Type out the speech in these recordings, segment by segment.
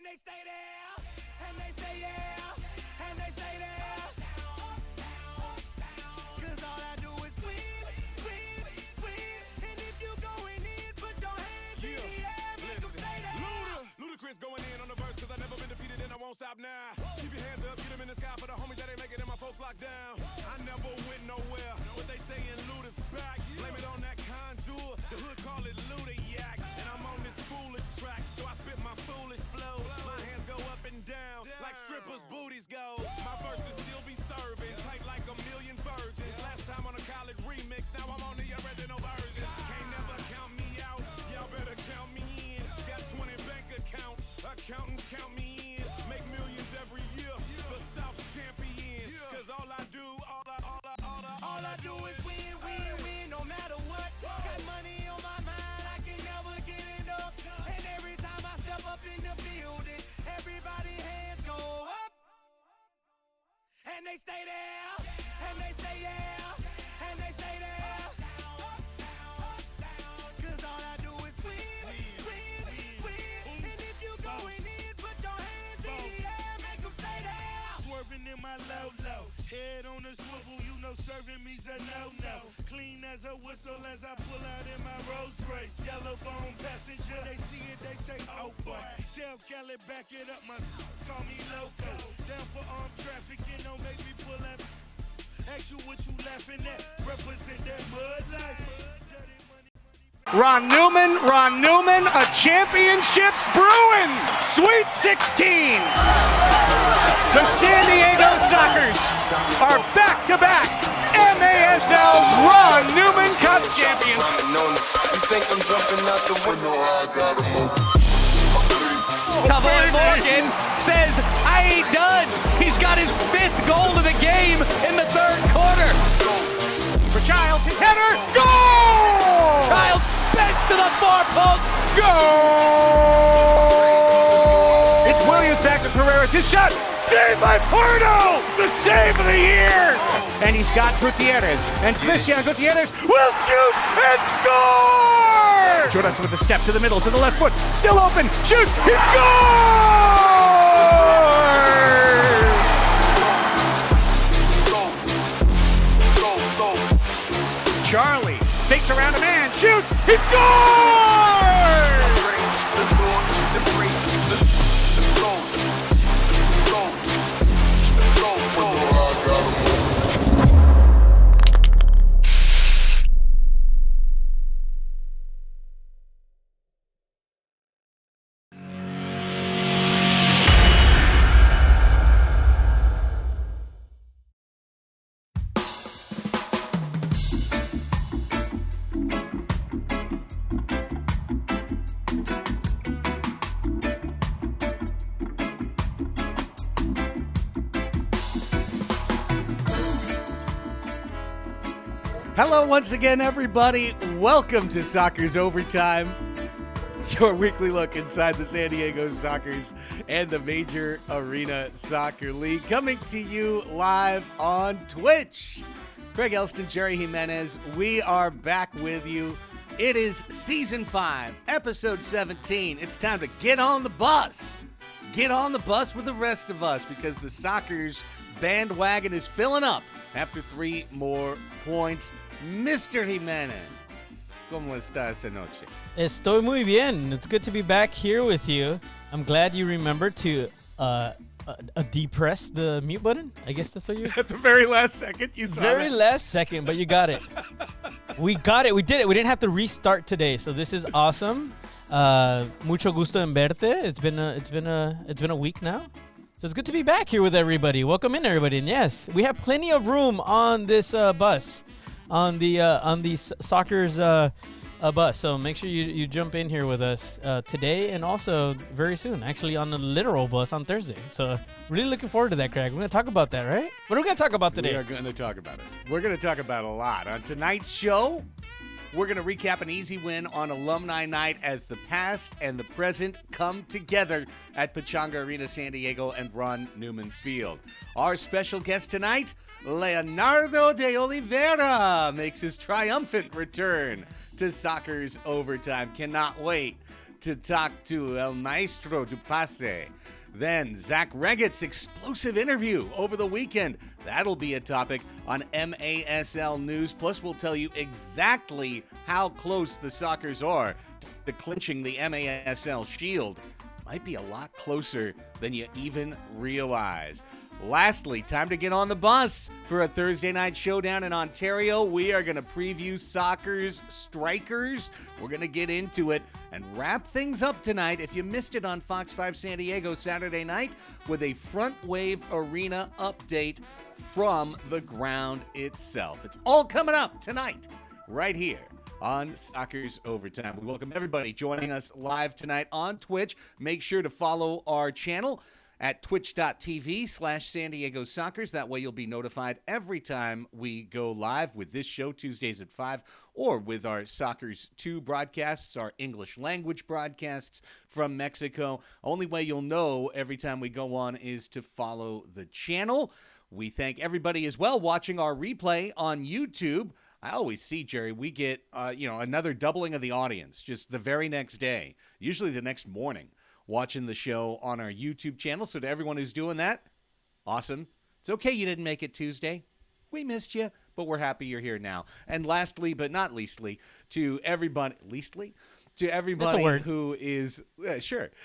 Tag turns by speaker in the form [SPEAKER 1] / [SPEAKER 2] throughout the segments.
[SPEAKER 1] they stay there, and they say yeah, and they stay there. Cause all I do is win, win, win. And if you going in, put your hands in the air, make them stay there.
[SPEAKER 2] Ludacris going in on the verse, cause I never been defeated and I won't stop now. Keep your hands up, get them in the sky for the homies that ain't making it, my folks locked down. I never went nowhere, what they saying Luda's back. Blame it on that contour, the hood call it Luda yak. And I'm on this foolish track, so I spit my foolish flow. My hands go up and down, like strippers' booties go. My verses still be serving, tight like a million virgins. Last time on a college remix, now I'm on the original version. Can't never count me out, y'all better count me in. Got 20 bank accounts, accountants count me in. Make millions every year, the South's champion. Cause all I do is win, win, win, no matter what. Got money on my mind, I can never get enough. And every time I step up in the building, everybody hands go up. And they stay there, and they say yeah, and they stay there. Cause all I do is win, win, win. And if you going in, put your hands in the air, make them stay there.
[SPEAKER 3] Swerving in my low, head on the swivel, you know serving me's a no-no. Clean as a whistle as I pull out in my Rolls Royce. Yellow bone passenger, they see it, they say, oh boy. Tell Kelly, back it up, my call me loco. Down for armed trafficking, don't make me pull that. Ask you what you laughing at, represent that mud life.
[SPEAKER 4] Ron Newman, a championship's brewing. Sweet 16. The San Diego Sockers are back-to-back MASL Ron Newman Cup champions.
[SPEAKER 5] You think I'm jumping out the window? I got him.
[SPEAKER 4] Tavoy Morgan says, I ain't done. He's got his 5th goal of the game in the 3rd quarter. For Childs, his header, goal! Childs bends to the far post, goal! It's Williams back to Pereira, his shot, saved by Pardo, the save of the year! And he's got Gutierrez, and Christian Gutierrez will shoot and score! Churras with a step to the middle, to the left foot, still open, shoots, he scores! Charlie fakes around a man, shoots, he scores! Hello once again, everybody. Welcome to Soccer's Overtime, your weekly look inside the San Diego Sockers and the Major Arena Soccer League. Coming to you live on Twitch. Craig Elston, Jerry Jimenez, we are back with you. It is Season 5, Episode 17. It's time to get on the bus. Get on the bus with the rest of us because the Sockers bandwagon is filling up after 3 more points. Mr. Jimenez, ¿cómo está esta noche?
[SPEAKER 6] Estoy muy bien. It's good to be back here with you. I'm glad you remembered to depress the mute button. I guess that's what you're...
[SPEAKER 4] At the very last second, you saw
[SPEAKER 6] Very last second, but you got it. We got it. We did it. We didn't have to restart today, so this is awesome. Mucho gusto en verte. It's been a week now. So it's good to be back here with everybody. Welcome in, everybody. And yes, we have plenty of room on this bus, on the Soccer's bus. So make sure you jump in here with us today and also very soon, actually on the literal bus on Thursday. So really looking forward to that, Craig. We're going to talk about that, right? What are we going to talk about today?
[SPEAKER 4] We are going to talk about it. We're going to talk about a lot. On tonight's show, we're going to recap an easy win on Alumni Night as the past and the present come together at Pechanga Arena, San Diego, and Ron Newman Field. Our special guest tonight, Leonardo de Oliveira, makes his triumphant return to Soccer's Overtime. Cannot wait to talk to El Maestro du Pase. Then Zach Reget's explosive interview over the weekend. That'll be a topic on MASL News. Plus, we'll tell you exactly how close the Sockers are to clinching the MASL Shield. Might be a lot closer than you even realize. Lastly, time to get on the bus for a Thursday night showdown in Ontario. We are going to preview Soccer's Strikers. We're going to get into it and wrap things up tonight, if you missed it on Fox 5 San Diego Saturday night, with a Frontwave Arena update from the ground itself. It's all coming up tonight, right here on Soccer's Overtime. We welcome everybody joining us live tonight on Twitch. Make sure to follow our channel at twitch.tv/San Diego Sockers. That way you'll be notified every time we go live with this show, Tuesdays at 5, or with our Sockers 2 broadcasts, our English language broadcasts from Mexico. Only way you'll know every time we go on is to follow the channel. We thank everybody as well watching our replay on YouTube. I always see, Jerry, we get another doubling of the audience just the very next day, usually the next morning, watching the show on our YouTube channel. So to everyone who's doing that, awesome. It's okay you didn't make it Tuesday. We missed you, but we're happy you're here now. And lastly, but not leastly, to everybody, who is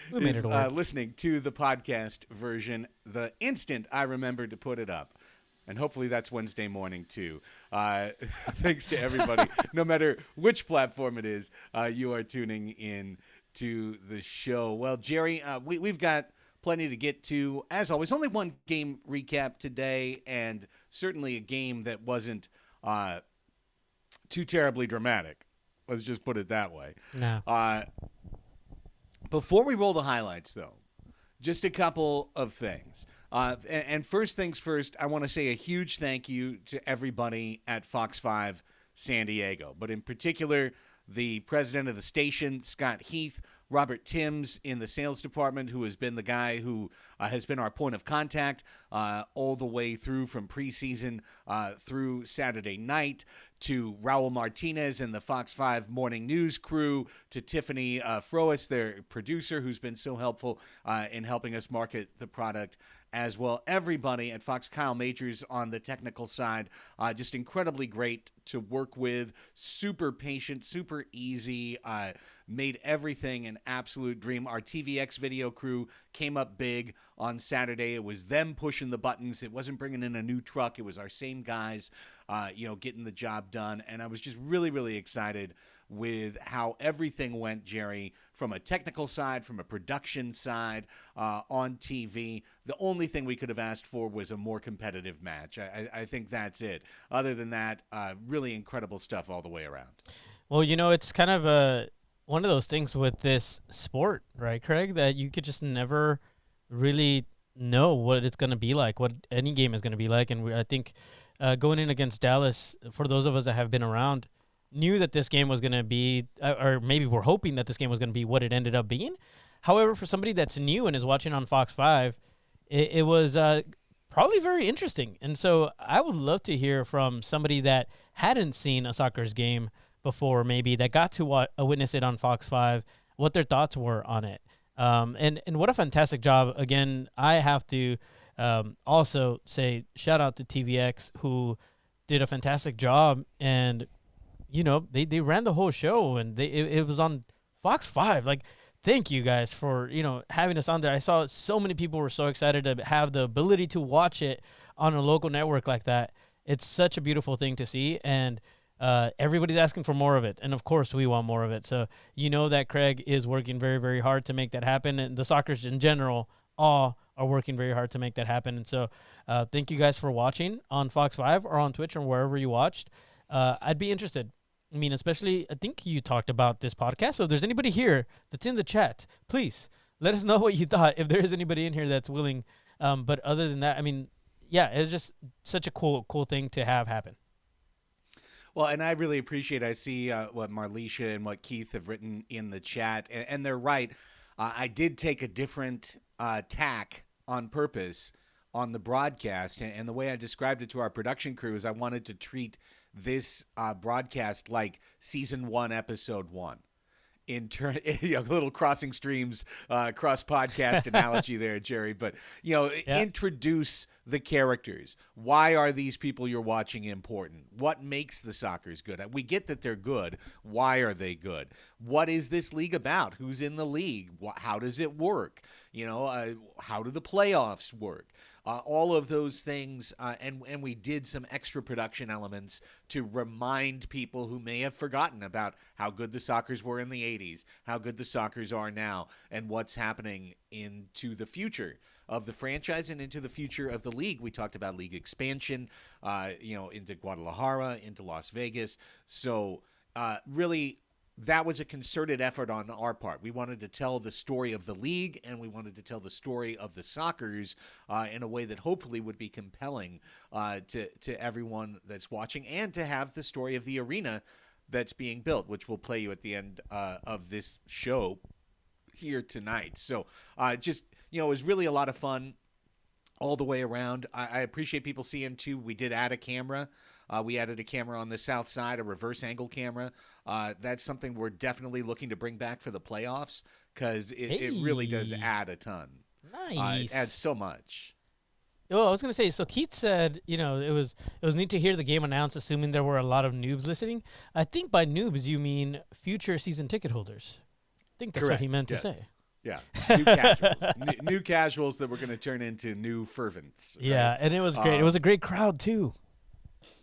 [SPEAKER 4] listening to the podcast version the instant I remembered to put it up. And hopefully that's Wednesday morning, too. Thanks to everybody, no matter which platform it is you are tuning in to the show. Well, Jerry, we've got plenty to get to. As always, only one game recap today, and certainly a game that wasn't too terribly dramatic. Let's just put it that way.
[SPEAKER 6] No.
[SPEAKER 4] Before we roll the highlights, though, just a couple of things. And first things first, I want to say a huge thank you to everybody at Fox 5 San Diego, but in particular, the president of the station, Scott Heath, Robert Timms in the sales department, who has been the guy who has been our point of contact all the way through from preseason through Saturday night, to Raul Martinez and the Fox 5 Morning News crew, to Tiffany Frois, their producer, who's been so helpful in helping us market the product as well. Everybody at Fox, Kyle Majors on the technical side, just incredibly great to work with, super patient, super easy, made everything an absolute dream. Our TVX video crew came up big on Saturday. It was them pushing the buttons. It wasn't bringing in a new truck. It was our same guys, getting the job done. And I was just really, really excited with how everything went, Jerry, from a technical side, from a production side, on TV. The only thing we could have asked for was a more competitive match. I think that's it. Other than that, really incredible stuff all the way around.
[SPEAKER 6] Well, it's kind of one of those things with this sport, right, Craig, that you could just never really know what it's going to be like, what any game is going to be like. And I think going in against Dallas, for those of us that have been around, knew that this game was going to be, or maybe we're hoping that this game was going to be what it ended up being. However, for somebody that's new and is watching on Fox 5, it was probably very interesting. And so I would love to hear from somebody that hadn't seen a Sockers game before, maybe that got to witness it on Fox 5, what their thoughts were on it. And what a fantastic job. Again, I have to also say shout out to TVX, who did a fantastic job. And they ran the whole show, and it was on Fox 5. Like, thank you guys for, having us on there. I saw so many people were so excited to have the ability to watch it on a local network like that. It's such a beautiful thing to see, and everybody's asking for more of it. And of course we want more of it. So, that Craig is working very, very hard to make that happen. And the Sockers in general all are working very hard to make that happen. And so thank you guys for watching on Fox 5 or on Twitch or wherever you watched. I'd be interested. I mean, especially, I think you talked about this podcast. So if there's anybody here that's in the chat, please let us know what you thought, if there is anybody in here that's willing. But other than that, I mean, yeah, it's just such a cool thing to have happen.
[SPEAKER 4] Well, and I really appreciate, I see what Marlisha and what Keith have written in the chat, and they're right. I did take a different tack on purpose on the broadcast, and the way I described it to our production crew is I wanted to treat this broadcast like season 1, episode 1. a little crossing streams, cross podcast analogy there, Jerry. But introduce the characters. Why are these people you're watching important? What makes the Sockers good? We get that they're good. Why are they good? What is this league about? Who's in the league? How does it work? How do the playoffs work? All of those things, and we did some extra production elements to remind people who may have forgotten about how good the Sockers were in the 80s, how good the Sockers are now, and what's happening into the future of the franchise and into the future of the league. We talked about league expansion, into Guadalajara, into Las Vegas. So really, that was a concerted effort on our part. We wanted to tell the story of the league, and we wanted to tell the story of the Sockers in a way that hopefully would be compelling to everyone that's watching, and to have the story of the arena that's being built, which we'll play you at the end of this show here tonight. So it was really a lot of fun all the way around. I appreciate people seeing, too. We did add a camera. We added a camera on the south side, a reverse angle camera. That's something we're definitely looking to bring back for the playoffs, because it really does add a ton.
[SPEAKER 6] Nice.
[SPEAKER 4] It adds so much.
[SPEAKER 6] Oh, I was gonna say. So Keith said, it was neat to hear the game announced, assuming there were a lot of noobs listening. I think by noobs you mean future season ticket holders. I think that's
[SPEAKER 4] Correct.
[SPEAKER 6] what he meant
[SPEAKER 4] Yes.
[SPEAKER 6] to say.
[SPEAKER 4] Yeah, new casuals, new casuals that we're going to turn into new fervents. Right?
[SPEAKER 6] Yeah, and it was great. It was a great crowd too,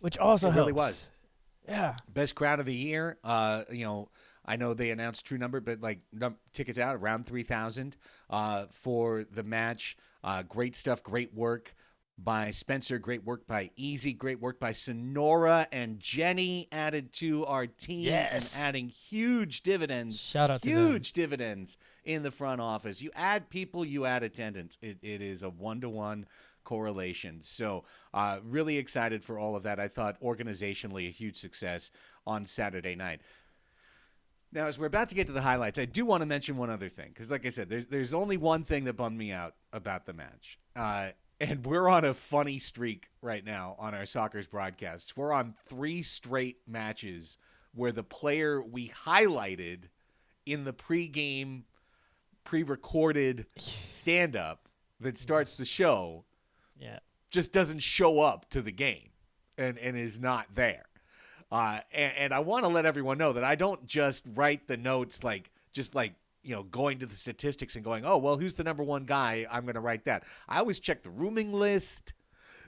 [SPEAKER 6] which also
[SPEAKER 4] it
[SPEAKER 6] helps.
[SPEAKER 4] really was.
[SPEAKER 6] Yeah,
[SPEAKER 4] best crowd of the year. I know they announced true number, but tickets out around 3,000 for the match. Great stuff, great work by Spencer, great work by Easy, great work by Sonora and Jenny, added to our team and adding huge dividends.
[SPEAKER 6] Shout out to
[SPEAKER 4] huge dividends in the front office. You add people, you add attendance. It is a 1-to-1 correlation. So really excited for all of that. I thought organizationally a huge success on Saturday night. Now, as we're about to get to the highlights, I do want to mention one other thing, because like I said, there's only one thing that bummed me out about the match. And we're on a funny streak right now on our Sockers broadcasts. We're on 3 straight matches where the player we highlighted in the pregame, pre-recorded stand-up that starts the show just doesn't show up to the game and is not there. And I want to let everyone know that I don't just write the notes going to the statistics and going, oh, well, who's the number one guy? I'm going to write that. I always check the rooming list,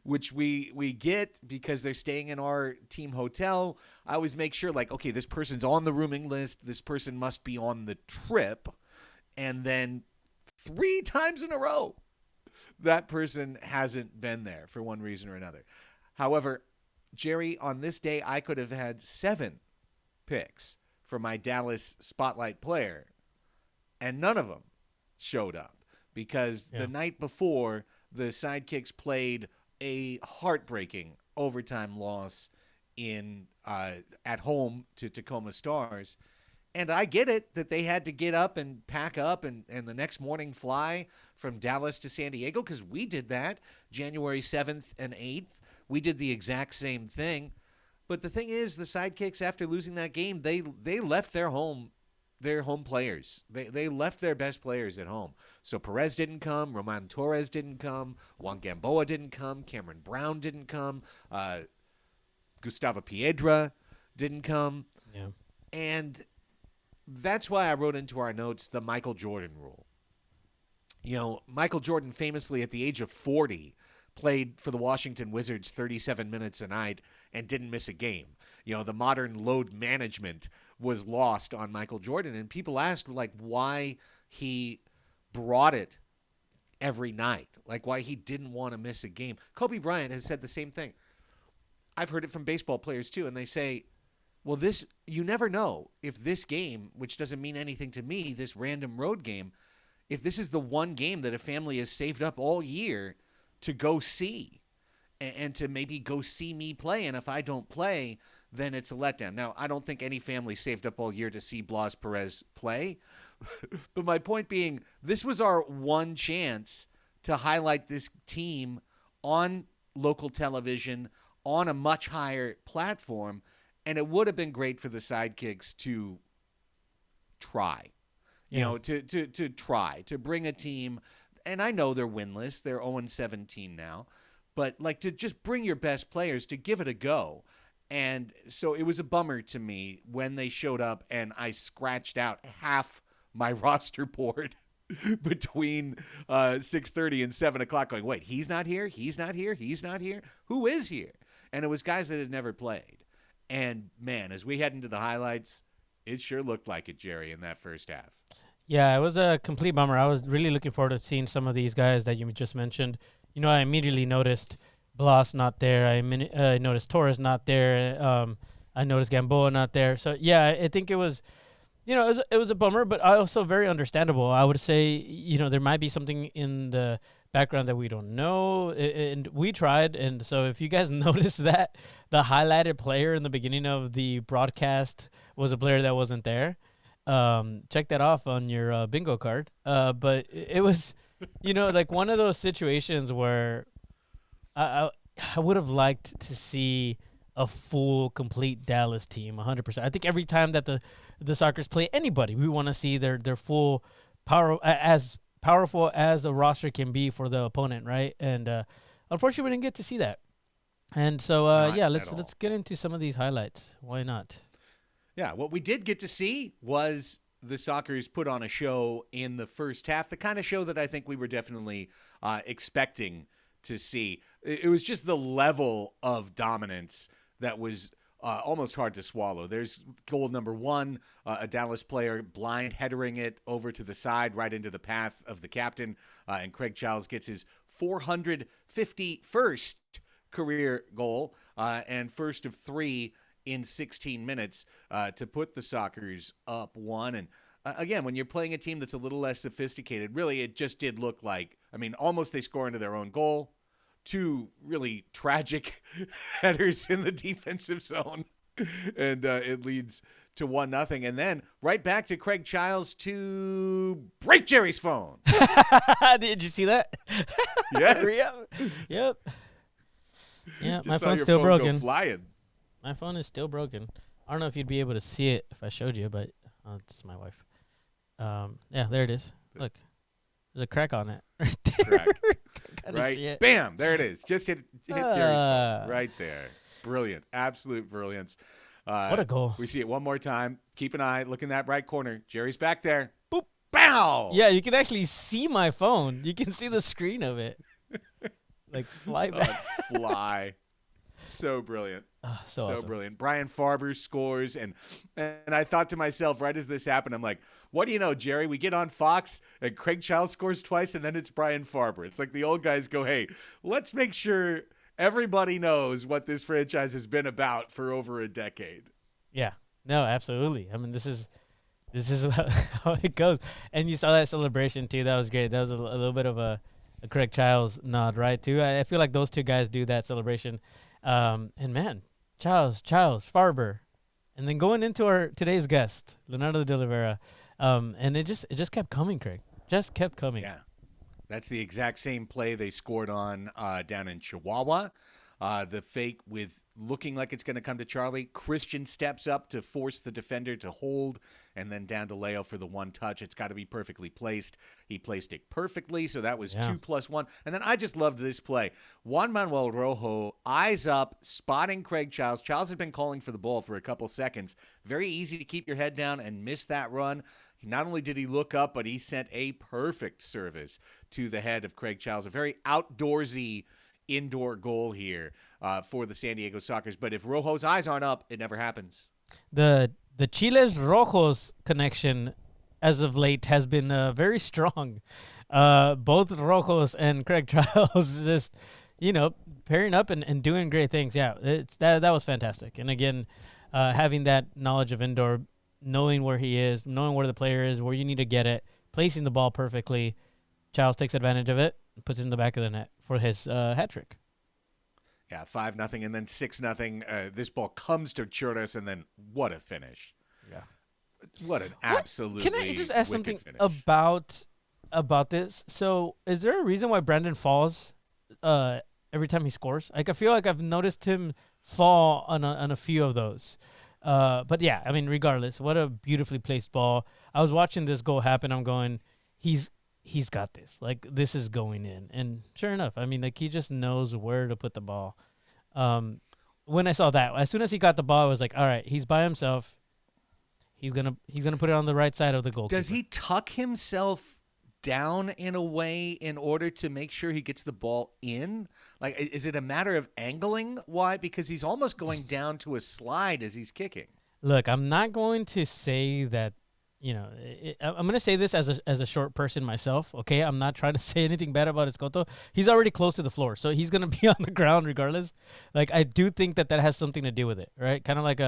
[SPEAKER 4] which we get because they're staying in our team hotel. I always make sure, okay, this person's on the rooming list. This person must be on the trip. And then 3 times in a row, that person hasn't been there for one reason or another. However, Jerry, on this day, I could have had 7 picks for my Dallas Spotlight player, and none of them showed up because the night before, the Sidekicks played a heartbreaking overtime loss at home to Tacoma Stars. And I get it that they had to get up and pack up and the next morning fly from Dallas to San Diego, because we did that January 7th and 8th. We did the exact same thing. But the thing is, the Sidekicks, after losing that game, they left their home players. They left their best players at home. So Perez didn't come, Roman Torres didn't come, Juan Gamboa didn't come, Cameron Brown didn't come, Gustavo Piedra didn't come.
[SPEAKER 6] Yeah.
[SPEAKER 4] And that's why I wrote into our notes the Michael Jordan rule. Michael Jordan famously at the age of 40 played for the Washington Wizards 37 minutes a night and didn't miss a game. The modern load management was lost on Michael Jordan, and people asked why he brought it every night, why he didn't want to miss a game. Kobe Bryant has said the same thing. I've heard it from baseball players too, and they say, well, you never know if this game, which doesn't mean anything to me, this random road game, if this is the one game that a family has saved up all year to go see and to maybe go see me play. And if I don't play, then it's a letdown. Now, I don't think any family saved up all year to see Blas Perez play. But my point being, this was our one chance to highlight this team on local television on a much higher platform. And it would have been great for the Sidekicks to try. You
[SPEAKER 6] Yeah.
[SPEAKER 4] know, to try to bring a team, and I know they're winless. They're 0-17 now, but like to just bring your best players to give it a go. And so it was a bummer to me when they showed up, and I scratched out half my roster board between 6:30 and 7 o'clock, going, wait, he's not here, he's not here, he's not here. Who is here? And it was guys that had never played. And man, as we head into the highlights, it sure looked like it, Jerry, in that first half.
[SPEAKER 6] Yeah, it was a complete bummer. I was really looking forward to seeing some of these guys that you just mentioned. You know, I immediately noticed Blas not there. I noticed Torres not there. I noticed Gamboa not there. So, yeah, I think it was, you know, it was a bummer, but also very understandable. I would say, you know, there might be something in the background that we don't know, and we tried. And so if you guys noticed that the highlighted player in the beginning of the broadcast was a player that wasn't there, check that off on your bingo card. But it was, you know, like one of those situations where I would have liked to see a full, complete Dallas team, 100%. I think every time that the Sockers play anybody, we want to see their full power, as powerful as a roster can be for the opponent, right? And unfortunately, we didn't get to see that. And so, yeah, let's get into some of these highlights. Why not?
[SPEAKER 4] Yeah, what we did get to see was the Sockers put on a show in the first half, the kind of show that I think we were definitely expecting to see. It was just the level of dominance that was almost hard to swallow. There's goal number one, a Dallas player blind headering it over to the side right into the path of the captain, and Craig Charles gets his 451st career goal and first of 3 in 16 minutes to put the Sockers up 1. And again, when you're playing a team that's a little less sophisticated, really it just did look like, I mean, almost they score into their own goal. 2 really tragic headers in the defensive zone, and it leads to 1-0. And then right back to Craig Childs to break Jerry's phone.
[SPEAKER 6] Did you see that?
[SPEAKER 4] Yes.
[SPEAKER 6] Yep. Yeah,
[SPEAKER 4] Just
[SPEAKER 6] my
[SPEAKER 4] saw
[SPEAKER 6] phone's
[SPEAKER 4] your
[SPEAKER 6] still
[SPEAKER 4] phone
[SPEAKER 6] broken.
[SPEAKER 4] Go flying.
[SPEAKER 6] My phone is still broken. I don't know if you'd be able to see it if I showed you, but it's my wife. Yeah, there it is. Look, there's a crack on it. Right there.
[SPEAKER 4] Crack.
[SPEAKER 6] Gotta
[SPEAKER 4] Right?
[SPEAKER 6] see it.
[SPEAKER 4] Bam! There it is. Just hit Jerry's phone. Right there. Brilliant. Absolute brilliance.
[SPEAKER 6] What a goal.
[SPEAKER 4] We see it one more time. Keep an eye. Look in that right corner. Jerry's back there. Boop. Bow!
[SPEAKER 6] Yeah, you can actually see my phone. You can see the screen of it. Like fly
[SPEAKER 4] Saw
[SPEAKER 6] back.
[SPEAKER 4] it fly. So brilliant.
[SPEAKER 6] So awesome.
[SPEAKER 4] Brilliant. Brian Farber scores, and I thought to myself right as this happened, I'm like, what do you know, Jerry? We get on Fox, and Craig Childs scores twice, and then it's Brian Farber. It's like the old guys go, hey, let's make sure everybody knows what this franchise has been about for over a decade.
[SPEAKER 6] Yeah. No, absolutely. I mean, this is how it goes. And you saw that celebration too. That was great. That was a little bit of a Craig Childs nod, right? Too. I feel like those two guys do that celebration. And man, Childs, Farber, and then going into our today's guest, Leonardo de Oliveira. And it just kept coming, Craig. Just kept coming.
[SPEAKER 4] Yeah. That's the exact same play they scored on down in Chihuahua. The fake with looking like it's going to come to Charlie. Christian steps up to force the defender to hold, and then down to Leo for the one touch. It's got to be perfectly placed. He placed it perfectly, so that was 2+1. And then I just loved this play. Juan Manuel Rojo, eyes up, spotting Craig Childs. Childs had been calling for the ball for a couple seconds. Very easy to keep your head down and miss that run. Not only did he look up, but he sent a perfect service to the head of Craig Childs. A very outdoorsy indoor goal here for the San Diego Sockers. But if Rojo's eyes aren't up, it never happens.
[SPEAKER 6] The Chiles Rojos connection as of late has been very strong. Both Rojos and Craig Childs just, pairing up and doing great things. Yeah, that was fantastic. And again, having that knowledge of indoor, knowing where he is, knowing where the player is, where you need to get it, placing the ball perfectly. Childs takes advantage of it and puts it in the back of the net for his hat trick.
[SPEAKER 4] Yeah, 5-0 and then 6-0. This ball comes to Churras, and then what a finish.
[SPEAKER 6] Yeah.
[SPEAKER 4] What an absolutely
[SPEAKER 6] Can I just ask something
[SPEAKER 4] finish.
[SPEAKER 6] about this? So is there a reason why Brandon falls every time he scores? Like, I feel like I've noticed him fall on a few of those. But yeah, I mean, regardless, what a beautifully placed ball. I was watching this goal happen. I'm going, he's got this. Like, this is going in. And sure enough, I mean, like, he just knows where to put the ball. When I saw that, as soon as he got the ball, I was like, all right, he's by himself. He's gonna put it on the right side of the goalkeeper.
[SPEAKER 4] Does he tuck himself down in a way in order to make sure he gets the ball in? Like, is it a matter of angling? Why? Because he's almost going down to a slide as he's kicking.
[SPEAKER 6] Look, I'm not going to say that, I'm going to say this as a short person myself, okay? I'm not trying to say anything bad about Escoto. He's already close to the floor, so he's going to be on the ground regardless. Like, I do think that has something to do with it, right? Kind of like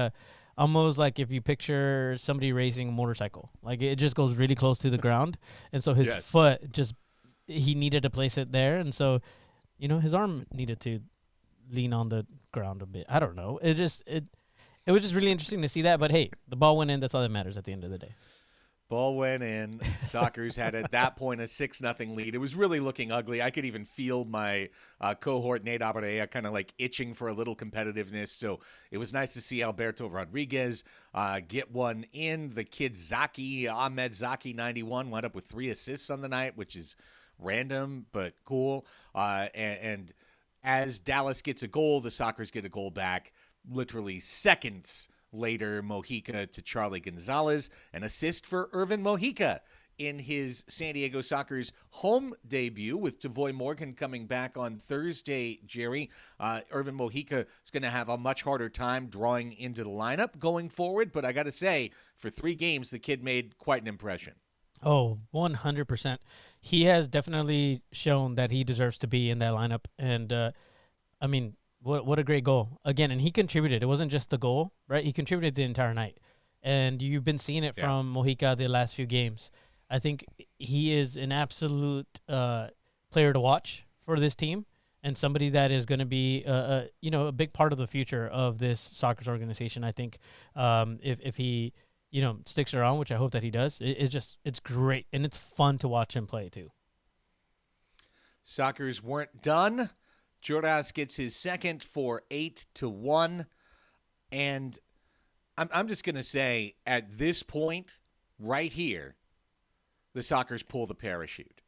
[SPEAKER 6] almost like if you picture somebody racing a motorcycle. Like, it just goes really close to the ground, and so his foot he needed to place it there, and so, his arm needed to lean on the ground a bit. I don't know. It was just really interesting to see that, but hey, the ball went in. That's all that matters at the end of the day.
[SPEAKER 4] Ball went in. Sockers had at that point a 6-0 lead. It was really looking ugly. I could even feel my cohort, Nate Abarea, kind of like itching for a little competitiveness. So it was nice to see Alberto Rodriguez get one in. The kid Zaki, Ahmed Zaki, 91, wound up with 3 assists on the night, which is random but cool. And as Dallas gets a goal, the Sockers get a goal back literally seconds later. Mojica to Charlie Gonzalez, an assist for Irvin Mojica in his San Diego Sockers home debut, with Tavoy Morgan coming back on Thursday, Jerry. Irvin Mojica is going to have a much harder time drawing into the lineup going forward, but I got to say, for 3 games, the kid made quite an impression.
[SPEAKER 6] Oh, 100%. He has definitely shown that he deserves to be in that lineup, and I mean, what a great goal. Again, and he contributed. It wasn't just the goal, right? He contributed the entire night. And you've been seeing it from Mojica the last few games. I think he is an absolute player to watch for this team, and somebody that is going to be a big part of the future of this Sockers organization. I think if he sticks around, which I hope that he does, it's great, and it's fun to watch him play too.
[SPEAKER 4] Sockers weren't done. Joras gets his second for 8-1. And I'm just going to say, at this point, right here, the Sockers pull the parachute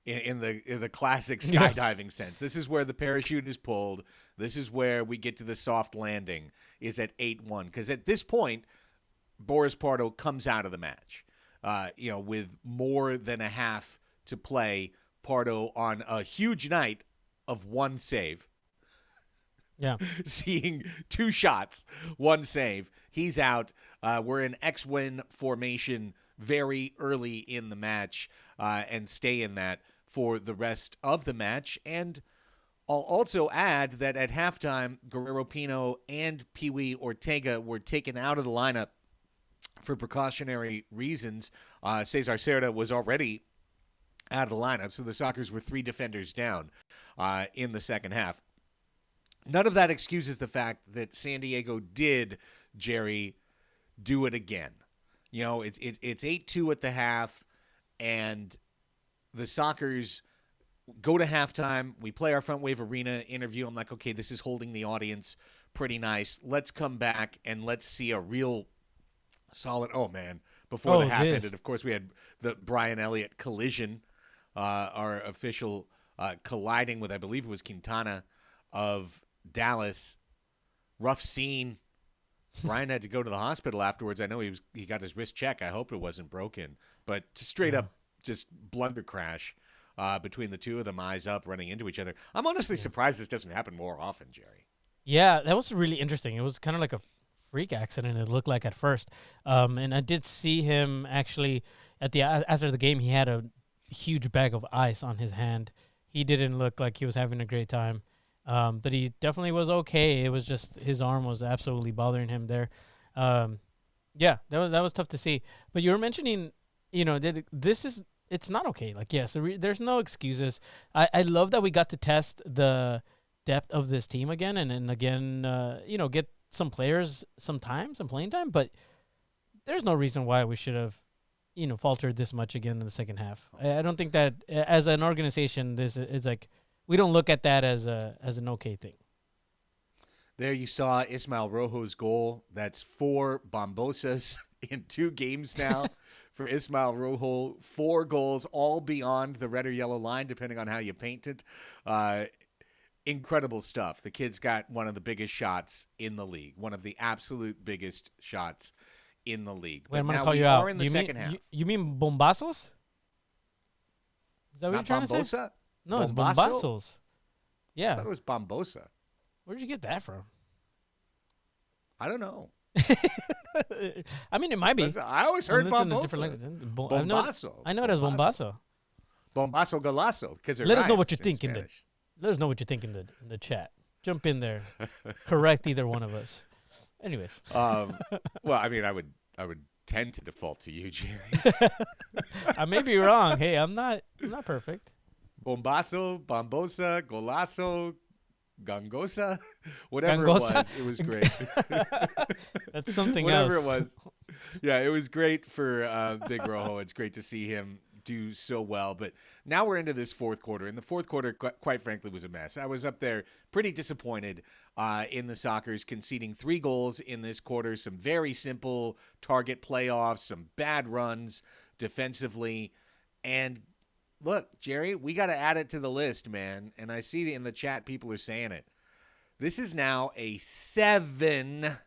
[SPEAKER 4] in the classic skydiving sense. This is where the parachute is pulled. This is where we get to the soft landing, is at 8-1. Because at this point, Boris Pardo comes out of the match, with more than a half to play. Pardo on a huge night of 1 save.
[SPEAKER 6] Yeah.
[SPEAKER 4] Seeing 2 shots, 1 save. He's out. We're in X-Win formation very early in the match, and stay in that for the rest of the match. And I'll also add that at halftime, Guerrero Pino and Pee-wee Ortega were taken out of the lineup for precautionary reasons. Cesar Cerda was already out of the lineup, so the Sockers were 3 defenders down in the second half. None of that excuses the fact that San Diego did, Jerry, do it again. It's 8-2 at the half, and the Sockers go to halftime. We play our Frontwave Arena interview. I'm like, okay, this is holding the audience pretty nice. Let's come back and let's see a real solid. Oh man! Before the half ended, of course, we had the Brian Elliott collision. Our official colliding with, I believe it was Quintana of Dallas. Rough scene. Brian had to go to the hospital afterwards. I know he got his wrist checked. I hope it wasn't broken. But straight up, just blunder crash between the two of them, eyes up, running into each other. I'm honestly surprised this doesn't happen more often, Jerry.
[SPEAKER 6] Yeah, that was really interesting. It was kind of like a freak accident, it looked like at first. And I did see him actually after the game. He had a huge bag of ice on his hand. He didn't look like he was having a great time, but he definitely was okay. It was just his arm was absolutely bothering him there. That was tough to see. But you were mentioning, that it's not okay. Like, yes, there's no excuses. I love that we got to test the depth of this team again, and again, get some players some playing time. But there's no reason why we should have faltered this much again in the second half. I don't think that as an organization, this is like, we don't look at that as an okay thing.
[SPEAKER 4] There you saw Ismael Rojo's goal. That's 4 Bombosas in 2 games now for Ismael Rojo. 4 goals, all beyond the red or yellow line, depending on how you paint it. Incredible stuff. The kid's got one of the biggest shots in the league, one of the absolute biggest shots in the league.
[SPEAKER 6] Wait, I'm
[SPEAKER 4] But
[SPEAKER 6] going to
[SPEAKER 4] now
[SPEAKER 6] call
[SPEAKER 4] we
[SPEAKER 6] you out.
[SPEAKER 4] are in the second half.
[SPEAKER 6] You mean bombazos? Is that what
[SPEAKER 4] Not
[SPEAKER 6] you're trying to say?
[SPEAKER 4] Bombosa?
[SPEAKER 6] No, it's
[SPEAKER 4] Bombazo?
[SPEAKER 6] bombazos.
[SPEAKER 4] I
[SPEAKER 6] Yeah.
[SPEAKER 4] thought it was Bombosa.
[SPEAKER 6] Where'd you get that from?
[SPEAKER 4] I don't know.
[SPEAKER 6] I mean, it might be.
[SPEAKER 4] I always heard
[SPEAKER 6] Unless in a different
[SPEAKER 4] Bombosa.
[SPEAKER 6] language.
[SPEAKER 4] Bombazo.
[SPEAKER 6] I know it as bombazo.
[SPEAKER 4] Bombazo Golazo. Because
[SPEAKER 6] Let us know what you think let us know what you think in the chat. Jump in there. Correct either one of us. Anyways.
[SPEAKER 4] Well, I mean, I would tend to default to you, Jerry.
[SPEAKER 6] I may be wrong. Hey, I'm not perfect.
[SPEAKER 4] Bombazo, Bombosa, Golazo, Gangosa, whatever
[SPEAKER 6] Gangosa?
[SPEAKER 4] it was great.
[SPEAKER 6] That's something
[SPEAKER 4] Whatever
[SPEAKER 6] else.
[SPEAKER 4] it was. Yeah, it was great for Big Rojo. It's great to see him do so well. But now we're into this fourth quarter, and the fourth quarter, quite frankly, was a mess. I was up there pretty disappointed in the Sockers conceding 3 goals in this quarter. Some very simple target playoffs, some bad runs defensively. And look, Jerry, we got to add it to the list, man. And I see in the chat people are saying it. This is now a 7-game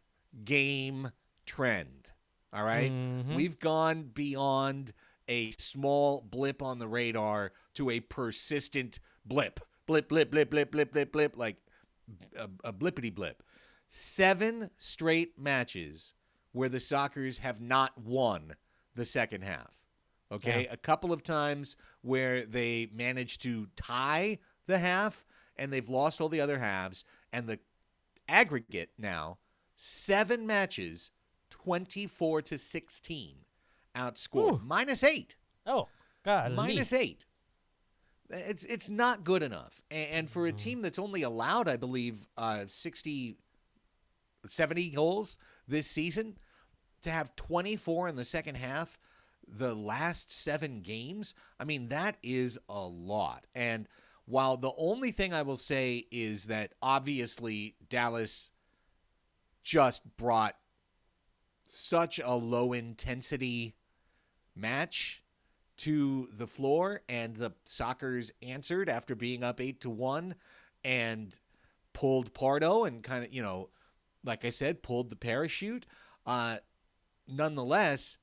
[SPEAKER 4] trend. All right?
[SPEAKER 6] Mm-hmm.
[SPEAKER 4] We've gone beyond a small blip on the radar to a persistent blip. Blip, blip, blip, blip, blip, blip, blip, like a blippity blip. 7 straight matches where the Sockers have not won the second half. Okay?
[SPEAKER 6] Yeah.
[SPEAKER 4] A couple of times where they managed to tie the half and they've lost all the other halves. And the aggregate now, 7 matches, 24-16 outscored.
[SPEAKER 6] Ooh.
[SPEAKER 4] -8.
[SPEAKER 6] Oh, God.
[SPEAKER 4] -8. It's not good enough. And for a team that's only allowed, I believe, 70 goals this season, to have 24 in the second half, the last 7 games, I mean, that is a lot. And while the only thing I will say is that obviously Dallas just brought such a low-intensity match to the floor, and the Sockers answered after being up 8-1 and pulled Pardo and kind of, like I said, pulled the parachute. Nonetheless,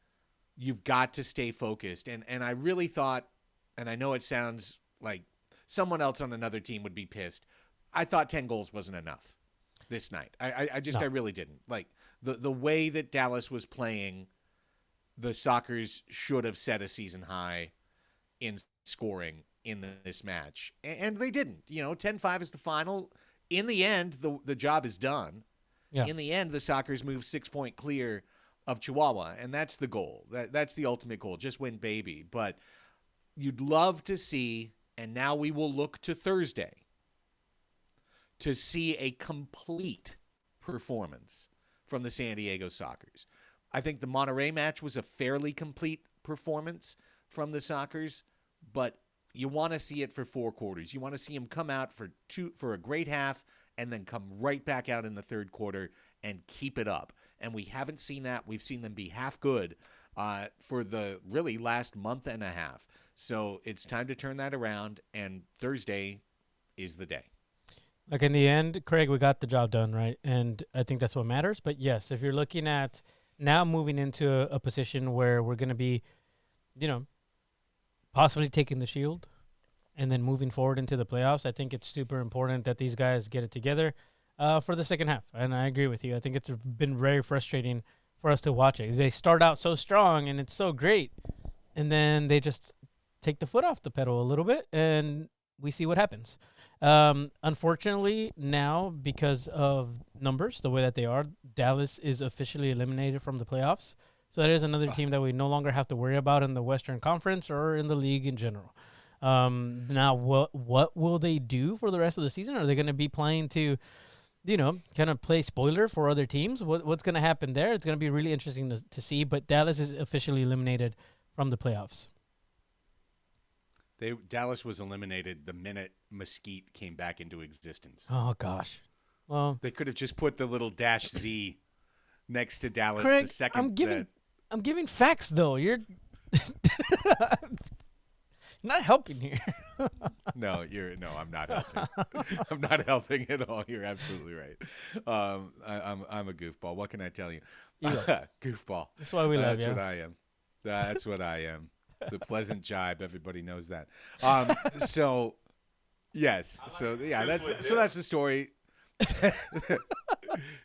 [SPEAKER 4] you've got to stay focused. And I really thought, and I know it sounds like someone else on another team would be pissed, I thought 10 goals wasn't enough this night. I really didn't. Like, the way that Dallas was playing, the Sockers should have set a season high in scoring in this match. And they didn't. 10-5 is the final. In the end, the job is done.
[SPEAKER 6] Yeah.
[SPEAKER 4] In the end, the Sockers move 6-point clear of Chihuahua, and that's the goal. That's the ultimate goal. Just win, baby. But you'd love to see, and now we will look to Thursday to see a complete performance from the San Diego Sockers. I think the Monterrey match was a fairly complete performance from the Sockers, but you want to see it for 4 quarters. You want to see them come out for a great half and then come right back out in the third quarter and keep it up. And we haven't seen that. We've seen them be half good for the really last month and a half. So it's time to turn that around, and Thursday is the day.
[SPEAKER 6] Like, in the end, Craig, we got the job done, right? And I think that's what matters. But yes, if you're looking at now moving into a position where we're going to be, possibly taking the Shield and then moving forward into the playoffs, I think it's super important that these guys get it together for the second half. And I agree with you. I think it's been very frustrating for us to watch it. They start out so strong and it's so great, and then they just take the foot off the pedal a little bit, and we see what happens. Unfortunately, now, because of numbers, the way that they are, Dallas is officially eliminated from the playoffs. So that is another team that we no longer have to worry about in the Western Conference or in the league in general. Now, what will they do for the rest of the season? Are they going to be playing to, kind of play spoiler for other teams? What's going to happen there? It's going to be really interesting to see. But Dallas is officially eliminated from the playoffs.
[SPEAKER 4] Dallas was eliminated the minute Mesquite came back into existence.
[SPEAKER 6] Oh, gosh. Well,
[SPEAKER 4] They could have just put the little dash Z next to Dallas
[SPEAKER 6] Craig,
[SPEAKER 4] the second.
[SPEAKER 6] I'm giving facts though. You're not helping here.
[SPEAKER 4] No, I'm not helping. I'm not helping at all. You're absolutely right. I'm a goofball. What can I tell you? Goofball.
[SPEAKER 6] That's why we love
[SPEAKER 4] That's
[SPEAKER 6] you.
[SPEAKER 4] what I am. That's what I am. It's a pleasant jibe. Everybody knows that. So, yes. So yeah, that's the story.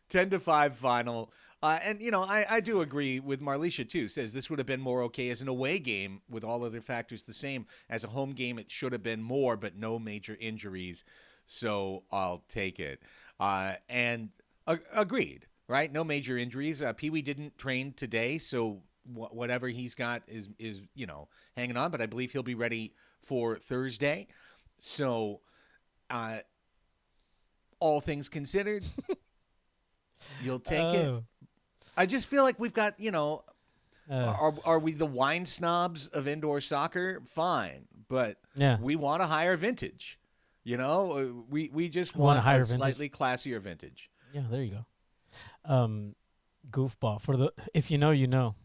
[SPEAKER 4] 10-5 final. And, I do agree with Marlisha, too. Says this would have been more okay as an away game with all other factors the same. As a home game, it should have been more, but no major injuries. So I'll take it. And agreed, right? No major injuries. Pee-wee didn't train today, so whatever he's got is hanging on. But I believe he'll be ready for Thursday. So all things considered, you'll take it. I just feel like we've got, are we the wine snobs of indoor soccer? Fine, but we want a higher vintage. We just want a slightly classier vintage.
[SPEAKER 6] Yeah, there you go. Goofball if you know, you know.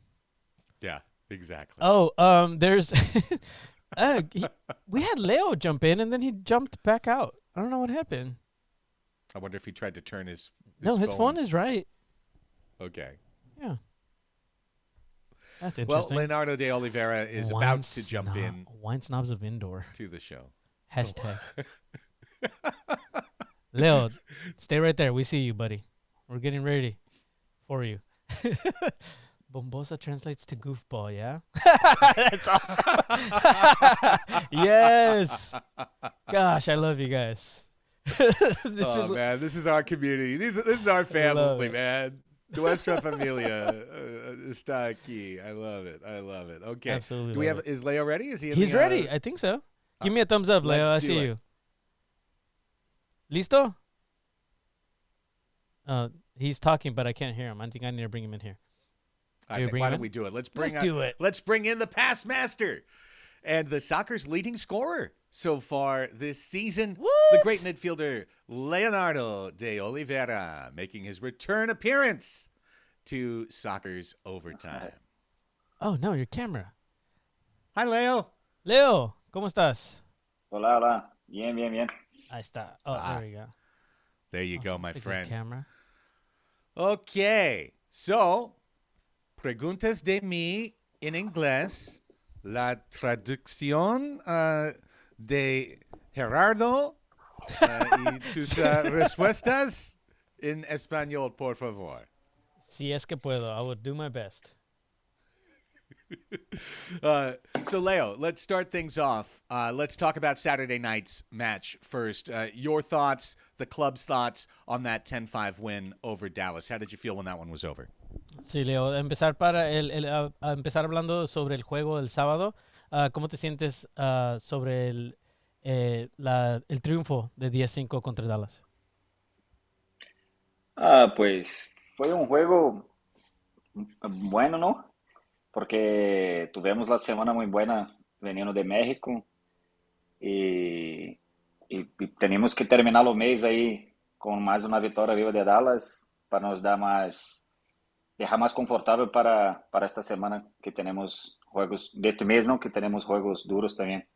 [SPEAKER 4] Yeah, exactly.
[SPEAKER 6] Oh, there's we had Leo jump in and then he jumped back out. I don't know what happened.
[SPEAKER 4] I wonder if he tried to turn his
[SPEAKER 6] his phone is right.
[SPEAKER 4] Okay.
[SPEAKER 6] Yeah. That's interesting.
[SPEAKER 4] Well, Leonardo de Oliveira is about to jump in.
[SPEAKER 6] Wine snobs of indoor.
[SPEAKER 4] To the show.
[SPEAKER 6] Hashtag. Leo, stay right there. We see you, buddy. We're getting ready for you. Bombosa translates to goofball, yeah? That's awesome. Yes. Gosh, I love you guys.
[SPEAKER 4] This is our community. This is our family, man. Nuestra familia está aquí. I love it. Okay.
[SPEAKER 6] Absolutely.
[SPEAKER 4] Is Leo ready? Is he?
[SPEAKER 6] He's ready. I think so. Give me a thumbs up, Leo. I see you. Listo? He's talking, but I can't hear him. I think I need to bring him in here.
[SPEAKER 4] Why don't we do it? Let's
[SPEAKER 6] do it.
[SPEAKER 4] Let's bring in the past master and the soccer's leading scorer so far this season.
[SPEAKER 6] What?
[SPEAKER 4] The great midfielder Leonardo de Oliveira making his return appearance to Soccer's Overtime.
[SPEAKER 6] Oh, no, your camera.
[SPEAKER 4] Hi, Leo.
[SPEAKER 6] Leo, ¿cómo estás?
[SPEAKER 7] Hola. Bien.
[SPEAKER 6] Ahí está. Oh, there we go.
[SPEAKER 4] There you go, my
[SPEAKER 6] Fix his
[SPEAKER 4] friend.
[SPEAKER 6] Camera.
[SPEAKER 4] Okay, so preguntas de mí en inglés. La traducción de Gerardo y tus respuestas en español, por favor.
[SPEAKER 6] Si es que puedo, I will do my best.
[SPEAKER 4] So, Leo, let's start things off. Let's talk about Saturday night's match first. Your thoughts, the club's thoughts on that 10-5 win over Dallas. How did you feel when that one was over?
[SPEAKER 6] Sí, Leo, empezar hablando sobre el juego del sábado. ¿Cómo te sientes sobre el triunfo de 10-5 contra Dallas?
[SPEAKER 7] Pues fue un juego bueno, ¿no? Porque tuvimos la semana muy buena veniendo de México y tenemos que terminar el mes ahí con más una victoria arriba de Dallas para nos dejar más confortable para esta semana que tenemos juegos de este mes, ¿no? Que tenemos juegos duros también.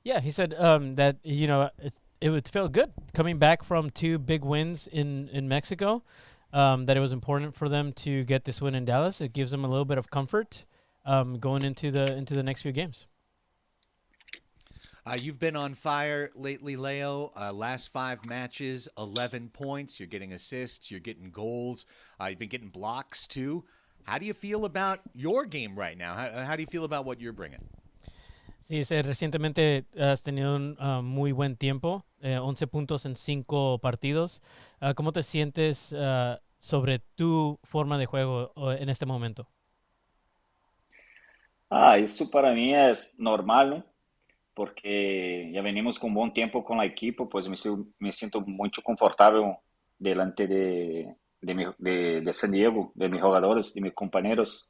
[SPEAKER 6] Yeah, he said that, it would feel good coming back from two big wins in Mexico, that it was important for them to get this win in Dallas. It gives them a little bit of comfort going into the next few games.
[SPEAKER 4] You've been on fire lately, Leo. Last 5 matches, 11 points. You're getting assists. You're getting goals. You've been getting blocks, too. How do you feel about your game right now? How do you feel about what you're bringing?
[SPEAKER 6] Sí, recientemente has tenido un muy buen tiempo, 11 puntos en 5 partidos. ¿Cómo te sientes sobre tu forma de juego en este momento?
[SPEAKER 7] Eso para mí es normal, ¿no? Porque ya venimos con buen tiempo con la equipo, pues me siento mucho confortable delante de San Diego, de mis jugadores, de mis compañeros.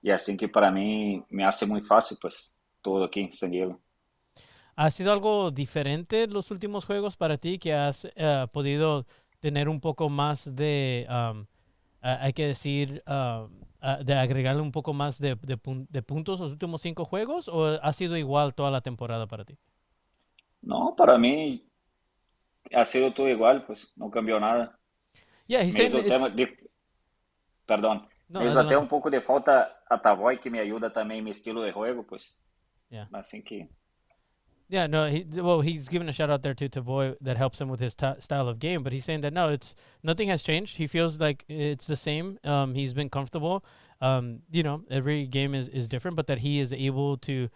[SPEAKER 7] Y así que para mí me hace muy fácil, pues, todo aquí en San Diego.
[SPEAKER 6] ¿Ha sido algo diferente los últimos juegos para ti que has podido tener un poco más de, hay que decir, de agregarle un poco más de puntos los últimos 5 juegos, o ha sido igual toda la temporada para ti?
[SPEAKER 7] No, para mí ha sido todo igual, pues no cambió nada.
[SPEAKER 6] Yeah, he's
[SPEAKER 7] Me
[SPEAKER 6] saying
[SPEAKER 7] hizo tema
[SPEAKER 6] it's,
[SPEAKER 7] de, perdón,
[SPEAKER 6] no,
[SPEAKER 7] me hizo até
[SPEAKER 6] adelante.
[SPEAKER 7] un poco de falta a Tavoy que me ayuda también en mi estilo de juego, pues.
[SPEAKER 6] Yeah.
[SPEAKER 7] Así que
[SPEAKER 6] Yeah, no, he's giving a shout out there to Tavoy that helps him with his style of game, but he's saying that no, it's nothing has changed. He feels like it's the same. He's been comfortable. Every game is different, but that he is able to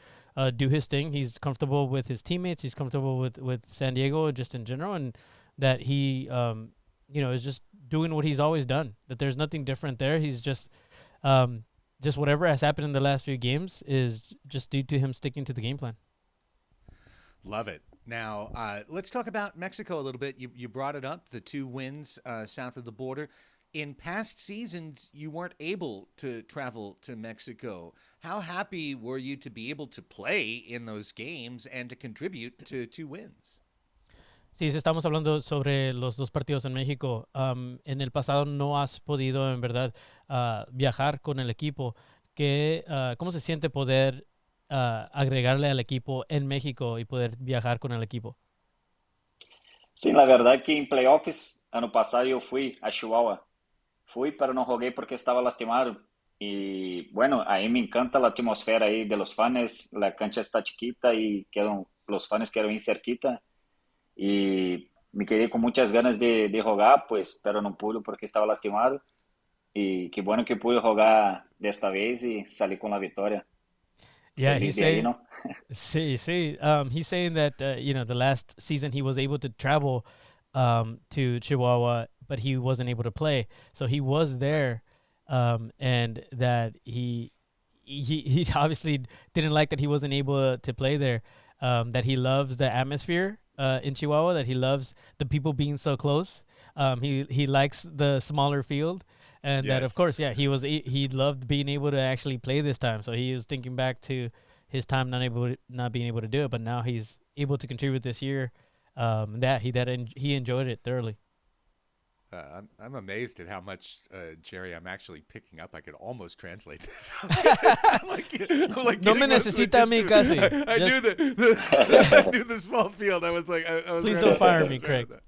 [SPEAKER 6] do his thing. He's comfortable with his teammates. He's comfortable with San Diego just in general, and that he is just doing what he's always done. That there's nothing different there. He's just whatever has happened in the last few games is just due to him sticking to the game plan.
[SPEAKER 4] Love it. Now, let's talk about Mexico a little bit. You brought it up, the 2 wins south of the border. In past seasons, you weren't able to travel to Mexico. How happy were you to be able to play in those games and to contribute to 2 wins?
[SPEAKER 6] Sí, sí, estamos hablando sobre los 2 partidos en México. En el pasado no has podido, en verdad, viajar con el equipo. ¿Cómo se siente poder agregarle al equipo en México y poder viajar con el equipo?
[SPEAKER 7] sí, la verdad que en playoffs, ano pasado yo fui a Chihuahua. Fui, pero no jugué porque estaba lastimado. Y bueno, ahí me encanta la atmósfera ahí de los fans. La cancha está chiquita y los fans quedan bien cerquita. Y me quedé con muchas ganas de jugar, pues, pero no pude porque estaba lastimado. Y qué bueno que pude jugar de esta vez y salí con la victoria.
[SPEAKER 6] Yeah,
[SPEAKER 7] Feliz de ahí, ¿no?
[SPEAKER 6] he's saying that the last season he was able to travel to Chihuahua, but he wasn't able to play. So he was there, and that he obviously didn't like that he wasn't able to play there. That he loves the atmosphere in Chihuahua. That he loves the people being so close. He likes the smaller field, and that of
[SPEAKER 4] Yes.
[SPEAKER 6] course, yeah, he loved being able to actually play this time. So he was thinking back to his time not being able to do it, but now he's able to contribute this year. He enjoyed it thoroughly.
[SPEAKER 4] I'm amazed at how much, Jerry, I'm actually picking up. I could almost translate this. I'm like
[SPEAKER 6] No me
[SPEAKER 4] getting most of it
[SPEAKER 6] necesita a
[SPEAKER 4] just
[SPEAKER 6] mí
[SPEAKER 4] to-
[SPEAKER 6] casi.
[SPEAKER 4] I
[SPEAKER 6] Just-
[SPEAKER 4] knew I knew the small field. I was like, I was
[SPEAKER 6] Please
[SPEAKER 4] right
[SPEAKER 6] don't
[SPEAKER 4] on
[SPEAKER 6] fire
[SPEAKER 4] that. I
[SPEAKER 6] me,
[SPEAKER 4] was right
[SPEAKER 6] Craig.
[SPEAKER 4] on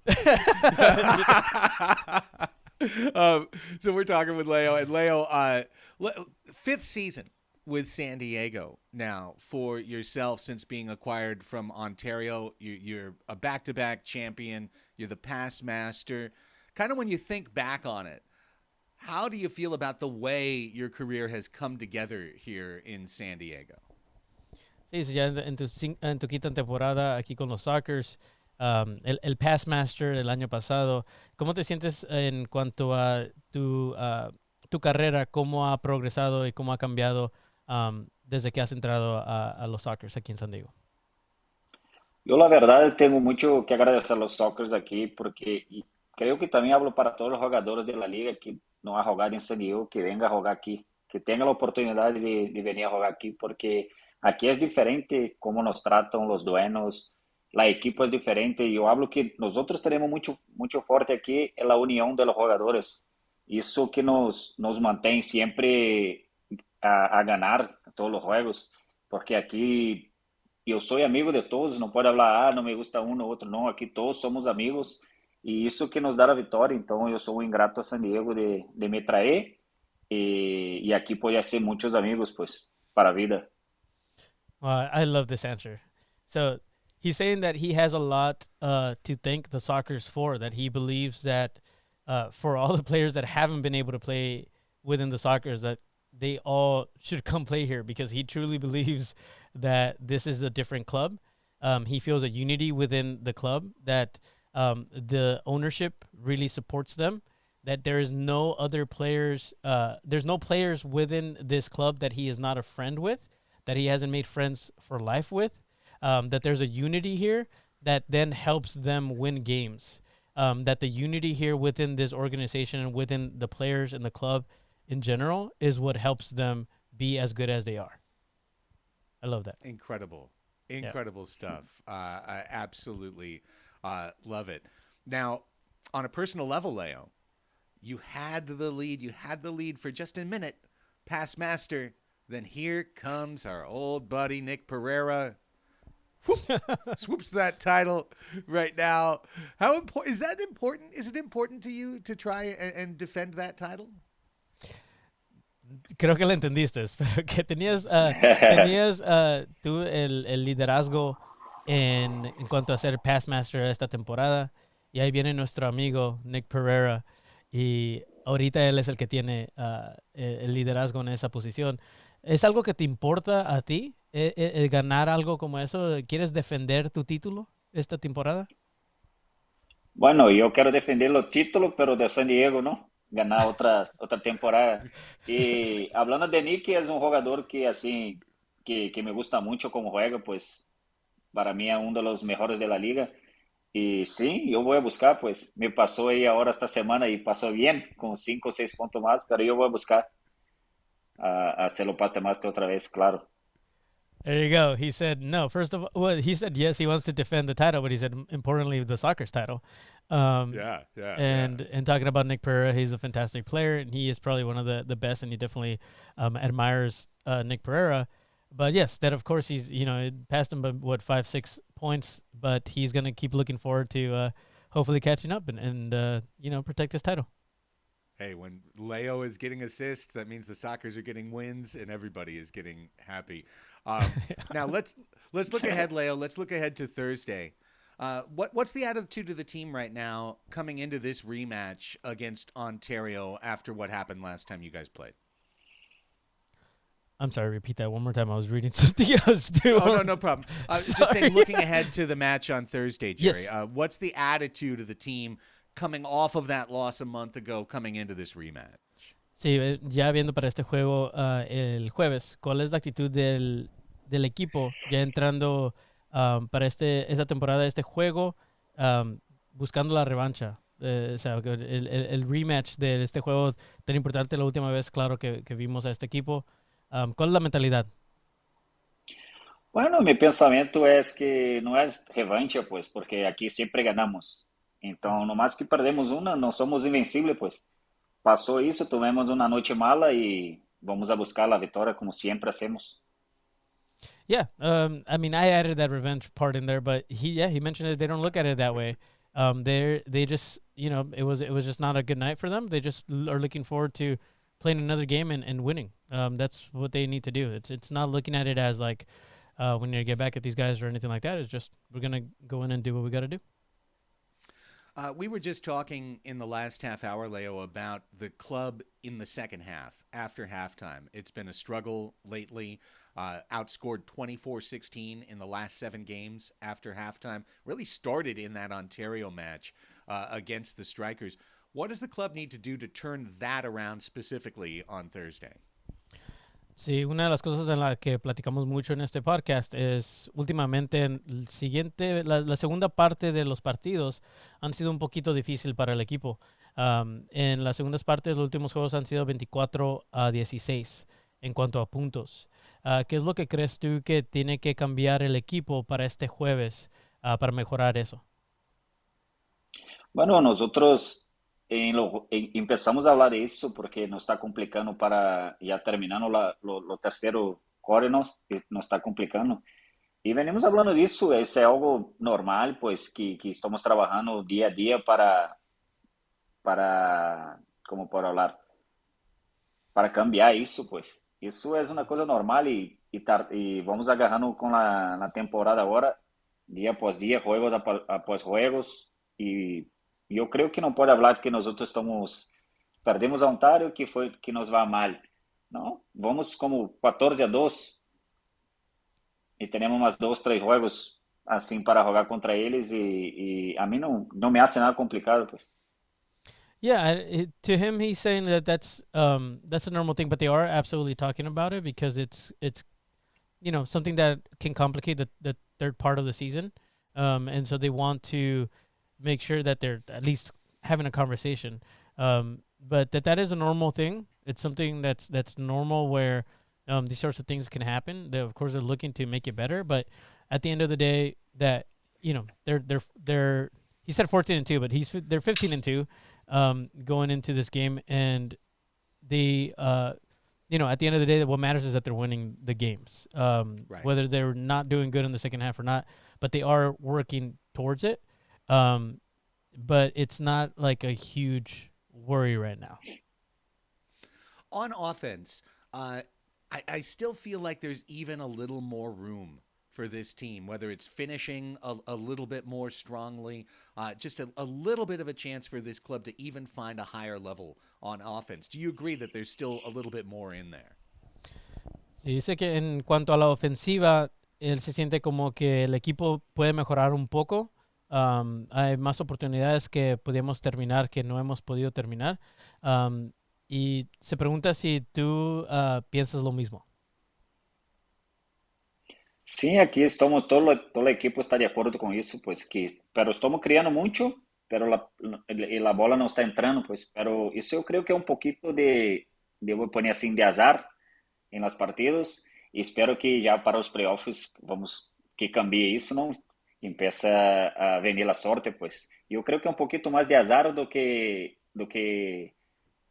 [SPEAKER 4] that. So we're talking with Leo, and Leo, 5th season with San Diego now for yourself since being acquired from Ontario. You're a back-to-back champion. You're the past master. Kind of when you think back on it, how do you feel about the way your career has come together here in San Diego?
[SPEAKER 6] Sí, sí, ya en tu quinta temporada aquí con los Sockers, el Past Master del año pasado, ¿cómo te sientes en cuanto a tu carrera, cómo ha progresado y cómo ha cambiado desde que has entrado a los Sockers aquí en San Diego?
[SPEAKER 7] Yo la verdad tengo mucho que agradecer a los Sockers aquí porque y creo que también hablo para todos los jugadores de la liga que no ha jugado en San Diego, que venga a jugar aquí, que tenga la oportunidad de venir a jugar aquí porque aquí es diferente cómo nos tratan los dueños, la equipo es diferente. Yo hablo que nosotros tenemos mucho fuerte aquí en la unión de los jugadores. Eso que nos mantiene siempre a ganar todos los juegos, porque aquí eu sou amigo de todos, não pode falar, não me gusta um ou outro, não, aqui todos somos amigos, e isso que nos dá a vitória, então eu sou um ingrato a San Diego de me traer, e aqui pode ser muitos amigos, pues, para a vida.
[SPEAKER 6] I love this answer. So he's saying that he has a lot to thank the Sockers for, that he believes that for all the players that haven't been able to play within the Sockers, that they all should come play here because he truly believes that this is a different club. He feels a unity within the club, that the ownership really supports them, that there is no other players, there's no players within this club that he is not a friend with, that he hasn't made friends for life with, that there's a unity here that then helps them win games. That the unity here within this organization and within the players and the club in general is what helps them be as good as they are. I love that.
[SPEAKER 4] Incredible stuff. I absolutely love it. Now, on a personal level, Leo, you had the lead for just a minute, past master. Then here comes our old buddy Nick Pereira. Whoop, swoops that title right now. How important is that? Is it important to you to try and defend that title?
[SPEAKER 6] Creo que lo entendiste, pero que tenías tú el liderazgo en cuanto a ser past master esta temporada, y ahí viene nuestro amigo Nick Pereira, y ahorita él es el que tiene el liderazgo en esa posición. ¿Es algo que te importa a ti, ganar algo como eso? ¿Quieres defender tu título esta temporada?
[SPEAKER 7] Bueno, yo quiero defender los títulos, pero de San Diego, ¿no? Ganar otra temporada. Y hablando de Nick, es un jugador que, así, que me gusta mucho como juega, pues para mí es uno de los mejores de la liga. Y sí, yo voy a buscar, pues me pasó ahí ahora esta semana y pasó bien, con 5 o 6 puntos más, pero yo voy a buscar a hacerlo pase más que otra vez, claro.
[SPEAKER 6] There you go. He said no. First of all, well, he said yes, he wants to defend the title, but he said importantly the soccer's title. And talking about Nick Pereira, he's a fantastic player, and he is probably one of the best, and he definitely admires Nick Pereira. But yes, that of course he's it passed him by 5-6 points, but he's gonna keep looking forward to hopefully catching up and protect his title.
[SPEAKER 4] Hey, when Leo is getting assists, that means the Sockers are getting wins, and everybody is getting happy. Now let's look ahead, Leo. Let's look ahead to Thursday. What's the attitude of the team right now coming into this rematch against Ontario after what happened last time you guys played?
[SPEAKER 6] I'm sorry, repeat that one more time. I was reading something else too.
[SPEAKER 4] Oh, no problem. Just saying, looking ahead to the match on Thursday, Jerry.
[SPEAKER 6] Yes.
[SPEAKER 4] What's the attitude of the team coming off of that loss a month ago, coming into this rematch?
[SPEAKER 6] Sí, ya viendo para este juego el jueves, ¿cuál es la actitud del equipo ya entrando para esta temporada, este juego, buscando la revancha? O sea, el rematch de este juego tan importante la última vez, claro, que vimos a este equipo. ¿Cuál es la mentalidad?
[SPEAKER 7] Bueno, mi pensamiento es que no es revancha, pues, porque aquí siempre ganamos. Entonces, nomás que perdemos una, no somos invencibles, pues. Pasó eso, tuvimos una noche mala y vamos a buscar la victoria como siempre hacemos.
[SPEAKER 6] Yeah, I mean, I added that revenge part in there, but he mentioned it. They don't look at it that way. They just, it was just not a good night for them. They just are looking forward to playing another game and winning. That's what they need to do. It's not looking at it as like when you get back at these guys or anything like that. It's just we're gonna go in and do what we got to do.
[SPEAKER 4] We were just talking in the last half hour, Leo, about the club in the second half, after halftime. It's been a struggle lately, outscored 24-16 in the last 7 games after halftime. Really started in that Ontario match against the Strikers. What does the club need to do to turn that around specifically on Thursday?
[SPEAKER 6] Sí, una de las cosas en la que platicamos mucho en este podcast es últimamente la segunda parte de los partidos han sido un poquito difícil para el equipo. En las segundas partes, los últimos juegos han sido 24-16 en cuanto a puntos. ¿Qué es lo que crees tú que tiene que cambiar el equipo para este jueves para mejorar eso?
[SPEAKER 7] Bueno, nosotros empezamos a hablar de eso porque nos está complicando para ya terminando lo tercero core, nos está complicando. Y venimos hablando de eso, es algo normal, pues, que estamos trabajando día a día ¿cómo puedo hablar? Para cambiar eso, pues. Eso es una cosa normal y vamos agarrando con la temporada ahora, día após día, juegos após juegos, y yo creo que no puede hablar que nosotros perdemos a Ontario, que nos va mal, ¿no? Vamos como 14-2 y tenemos más 2-3 juegos así para jugar contra ellos y a mí no me hace nada complicado, pues.
[SPEAKER 6] Yeah, to him, he's saying that's a normal thing, but they are absolutely talking about it because it's something that can complicate the third part of the season, and so they want to make sure that they're at least having a conversation. But that is a normal thing. It's something that's normal where these sorts of things can happen. Of course, they're looking to make it better, but at the end of the day, that they're he said 14-2, but they're 15-2 going into this game, and they at the end of the day, what matters is that they're winning the games.
[SPEAKER 4] Right.
[SPEAKER 6] Whether they're not doing good in the second half or not, but they are working towards it. But it's not like a huge worry right now.
[SPEAKER 4] On offense, I still feel like there's even a little more room for this team, whether it's finishing a little bit more strongly, just a little bit of a chance for this club to even find a higher level on offense. Do you agree that there's still a little bit more in there?
[SPEAKER 6] Sí, dice que en cuanto a la ofensiva, él se siente como que el equipo puede mejorar un poco. Hay más oportunidades que podíamos terminar que no hemos podido terminar. Y se pregunta si tú piensas lo mismo.
[SPEAKER 7] Sim, aqui estamos, todo o equipo está de acordo com isso, pues pero estamos criando muito, pero la bola não está entrando, pues, pero isso eu creio que é um pouquinho vou poner assim, de azar em las partidos, e espero que já para os playoffs vamos que cambie isso, não? Que empiece a venir a sorte, pues. E eu creio que é um pouquinho mais de azar do que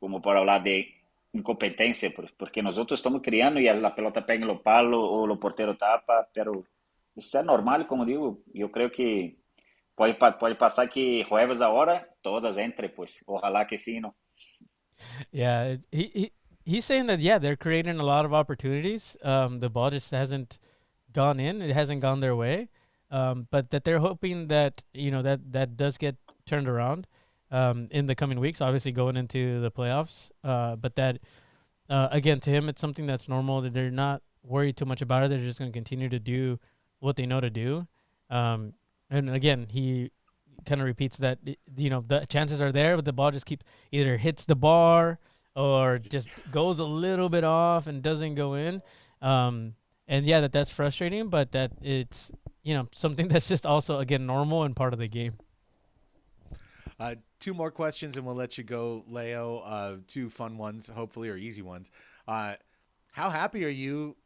[SPEAKER 7] como para falar de incompetência, porque nós outros estamos criando e a pelota pega no palo ou o porteiro tapa, pero isso é normal, como digo, e eu creio que pode passar que jueves agora todas entre, pues, ojalá que sim, não?
[SPEAKER 6] Yeah, he's saying that, yeah, they're creating a lot of opportunities. The ball just hasn't gone in. It hasn't gone their way. But that they're hoping that, that does get turned around in the coming weeks, obviously going into the playoffs. But that, again, to him, it's something that's normal, that they're not worried too much about it. They're just going to continue to do what they know to do. And again, he kind of repeats that, the chances are there, but the ball just keeps either hits the bar or just goes a little bit off and doesn't go in. And yeah, that's frustrating, but that it's, something that's just also, again, normal and part of the game.
[SPEAKER 4] Two more questions and we'll let you go, Leo. Two fun ones, hopefully, or easy ones. How happy are you?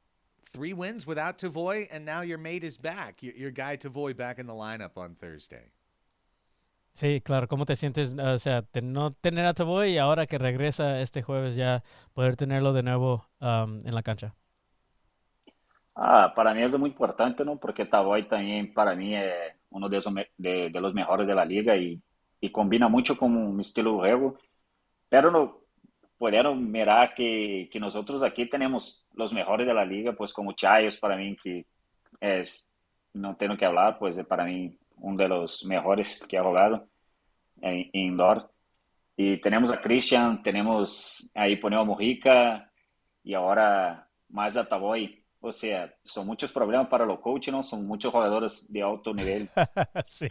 [SPEAKER 4] 3 wins without Tavoy, and now your mate is back. Your guy Tavoy back in the lineup on Thursday.
[SPEAKER 6] Sí, claro. ¿Cómo te sientes? O sea, de no tener a Tavoy y ahora que regresa este jueves ya poder tenerlo de nuevo en la cancha.
[SPEAKER 7] Para mim é muito importante, não? Porque Tavoy também, para mim, é um de los mejores de la liga e combina muito com o estilo do juego. Pero no, puderam mirar que nós outros aqui temos os melhores de la liga, pues como Chayos, para mim, que é, não tenho que falar, pues é para mim um dos melhores que ha jogado em indoor. E temos a Christian, temos aí ponemos a Mojica e agora mais a Tavoy. Ou seja, são muitos problemas para o coach, não? São muitos jogadores de alto nível.
[SPEAKER 6] Sí.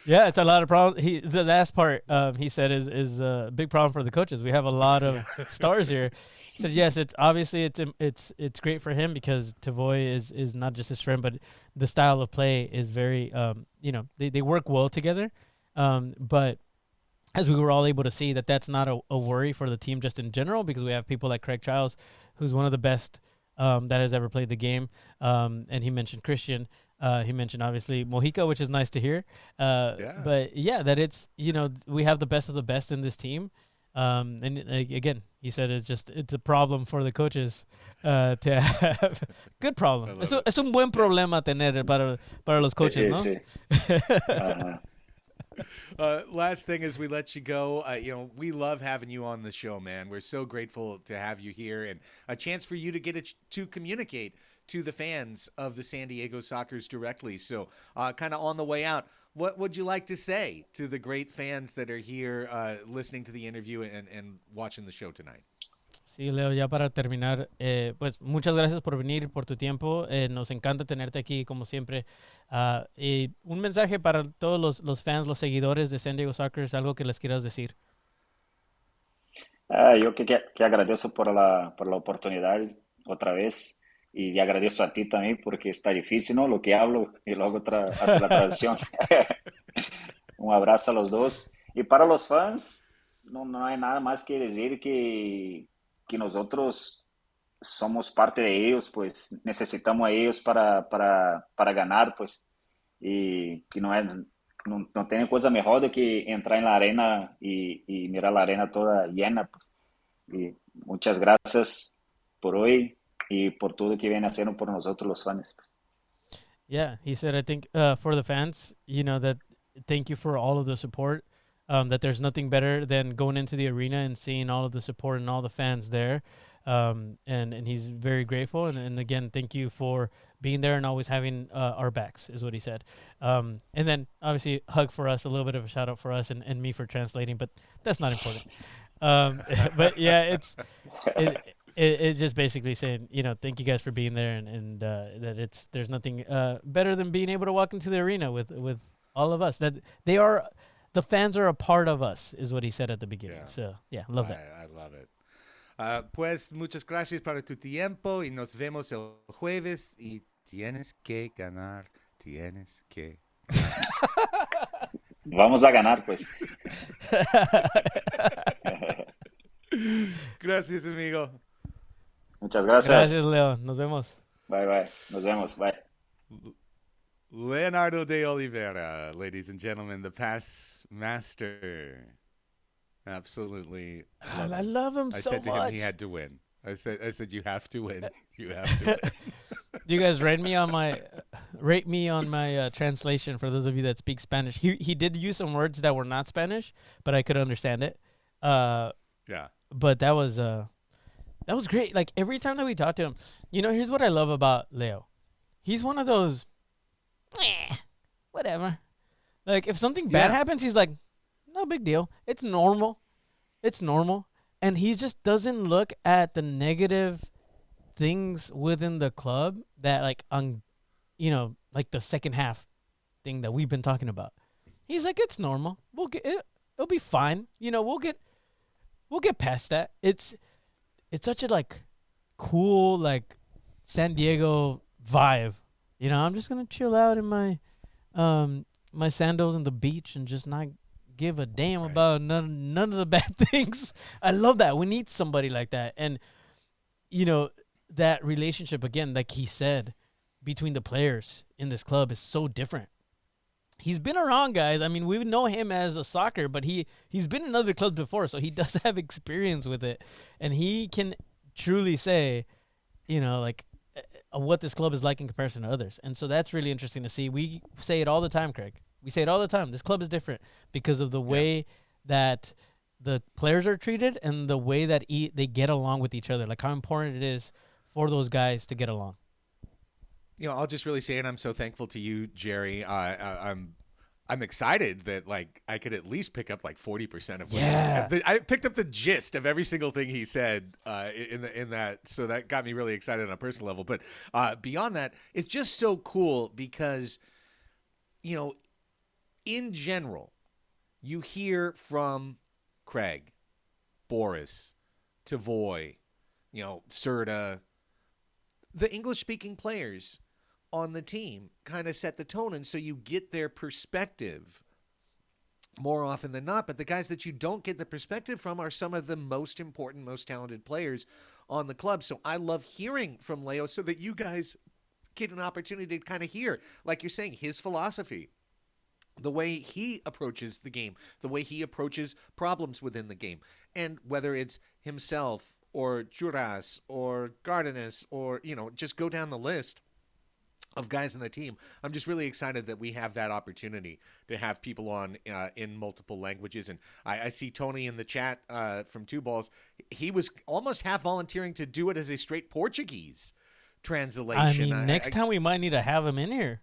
[SPEAKER 6] Yeah, it's a lot of problems. The last part he said is a big problem for the coaches. We have a lot of stars here. He said yes, it's obviously it's great for him because Tavoy is not just his friend, but the style of play is very they work well together. But as we were all able to see, that's not a worry for the team just in general, because we have people like Craig Childs, who's one of the best that has ever played the game. And he mentioned Christian. He mentioned obviously Mojica, which is nice to hear. But yeah, that it's, we have the best of the best in this team. And again, he said it's a problem for the coaches to have. Good problem. Es un buen problema tener para los coaches, ¿no?
[SPEAKER 7] Sí.
[SPEAKER 4] Last thing as we let you go, we love having you on the show, man. We're so grateful to have you here and a chance for you to get to communicate to the fans of the San Diego Sockers directly. So kind of on the way out, what would you like to say to the great fans that are here listening to the interview and watching the show tonight?
[SPEAKER 6] Sí, Leo, ya para terminar, pues muchas gracias por venir, por tu tiempo. Nos encanta tenerte aquí, como siempre. Y un mensaje para todos los fans, los seguidores de San Diego Sockers, algo que les quieras decir.
[SPEAKER 7] Eu que agradeço por la oportunidade outra vez e agradeço a ti também porque está difícil, ¿no? Lo que hablo e logo hacer la traducción. Um abraço a los dos. E para los fans, não há nada mais que dizer que nosotros somos parte de ellos, pues necesitamos a ellos para ganar, pues. y que no tiene cosa mejor de que entrar en la arena y mirar la arena toda llena, pues. Y muchas gracias por hoy y por todo que viene haciendo por nosotros los fans.
[SPEAKER 6] Yeah, he said, I think for the fans, that thank you for all of the support. That there's nothing better than going into the arena and seeing all of the support and all the fans there. And he's very grateful. And again, thank you for being there and always having our backs, is what he said. And then obviously, hug for us, a little bit of a shout out for us and me for translating, but that's not important. But yeah, it just basically saying, thank you guys for being there, and that there's nothing better than being able to walk into the arena with all of us. That the fans are a part of us, is what he said at the beginning.
[SPEAKER 4] Yeah.
[SPEAKER 6] So yeah, love that.
[SPEAKER 4] I love it. Pues muchas gracias para tu tiempo y nos vemos el jueves y tienes que ganar, tienes que.
[SPEAKER 7] Vamos a ganar, pues.
[SPEAKER 4] Gracias, amigo.
[SPEAKER 7] Muchas gracias.
[SPEAKER 6] Gracias, Leo. Nos vemos.
[SPEAKER 7] Bye, bye. Nos vemos. Bye.
[SPEAKER 4] Leonardo de Oliveira, ladies and gentlemen, the pass master. Absolutely.
[SPEAKER 6] I love him so much.
[SPEAKER 4] I said to him he had to win. I said you have to win. You have to win.
[SPEAKER 6] You guys rate me on my translation for those of you that speak Spanish. He did use some words that were not Spanish, but I could understand it.
[SPEAKER 4] Yeah.
[SPEAKER 6] But that was great. Like every time that we talk to him, here's what I love about Leo. He's one of those whatever. Like if something bad happens, he's like, no big deal. It's normal. And he just doesn't look at the negative things within the club that like like the second half thing that we've been talking about. He's like, it's normal. We'll get it. It'll be fine. We'll get past that. It's such a like cool like San Diego vibe. I'm just gonna chill out in my my sandals on the beach and just not give a damn about none of the bad things. I love that. We need somebody like that. And that relationship, again, like he said, between the players in this club is so different. He's been around, guys. I mean, we know him as a soccer, but he's been in other clubs before, so he does have experience with it. And he can truly say, like what this club is like in comparison to others. And so that's really interesting to see. We say it all the time, Craig. We say it all the time. This club is different because of the way that the players are treated and the way that they get along with each other, like how important it is for those guys to get along.
[SPEAKER 4] I'll just really say it. I'm so thankful to you, Jerry. I'm excited that like I could at least pick up like 40% of what he said. I picked up the gist of every single thing he said in that, so that got me really excited on a personal level. But beyond that, it's just so cool because in general, you hear from Craig, Boris, Tavoy, Serta, the English-speaking players on the team kind of set the tone, and so you get their perspective more often than not. But the guys that you don't get the perspective from are some of the most important, most talented players on the club. So I love hearing from Leo so that you guys get an opportunity to kind of hear, like you're saying, his philosophy, the way he approaches the game, the way he approaches problems within the game. And whether it's himself or Juras or Gardenis or, just go down the list of guys in the team. I'm just really excited that we have that opportunity to have people on in multiple languages. And I see Tony in the chat from Two Balls. He was almost half volunteering to do it as a straight Portuguese translation.
[SPEAKER 6] I mean, next time we might need to have him in here.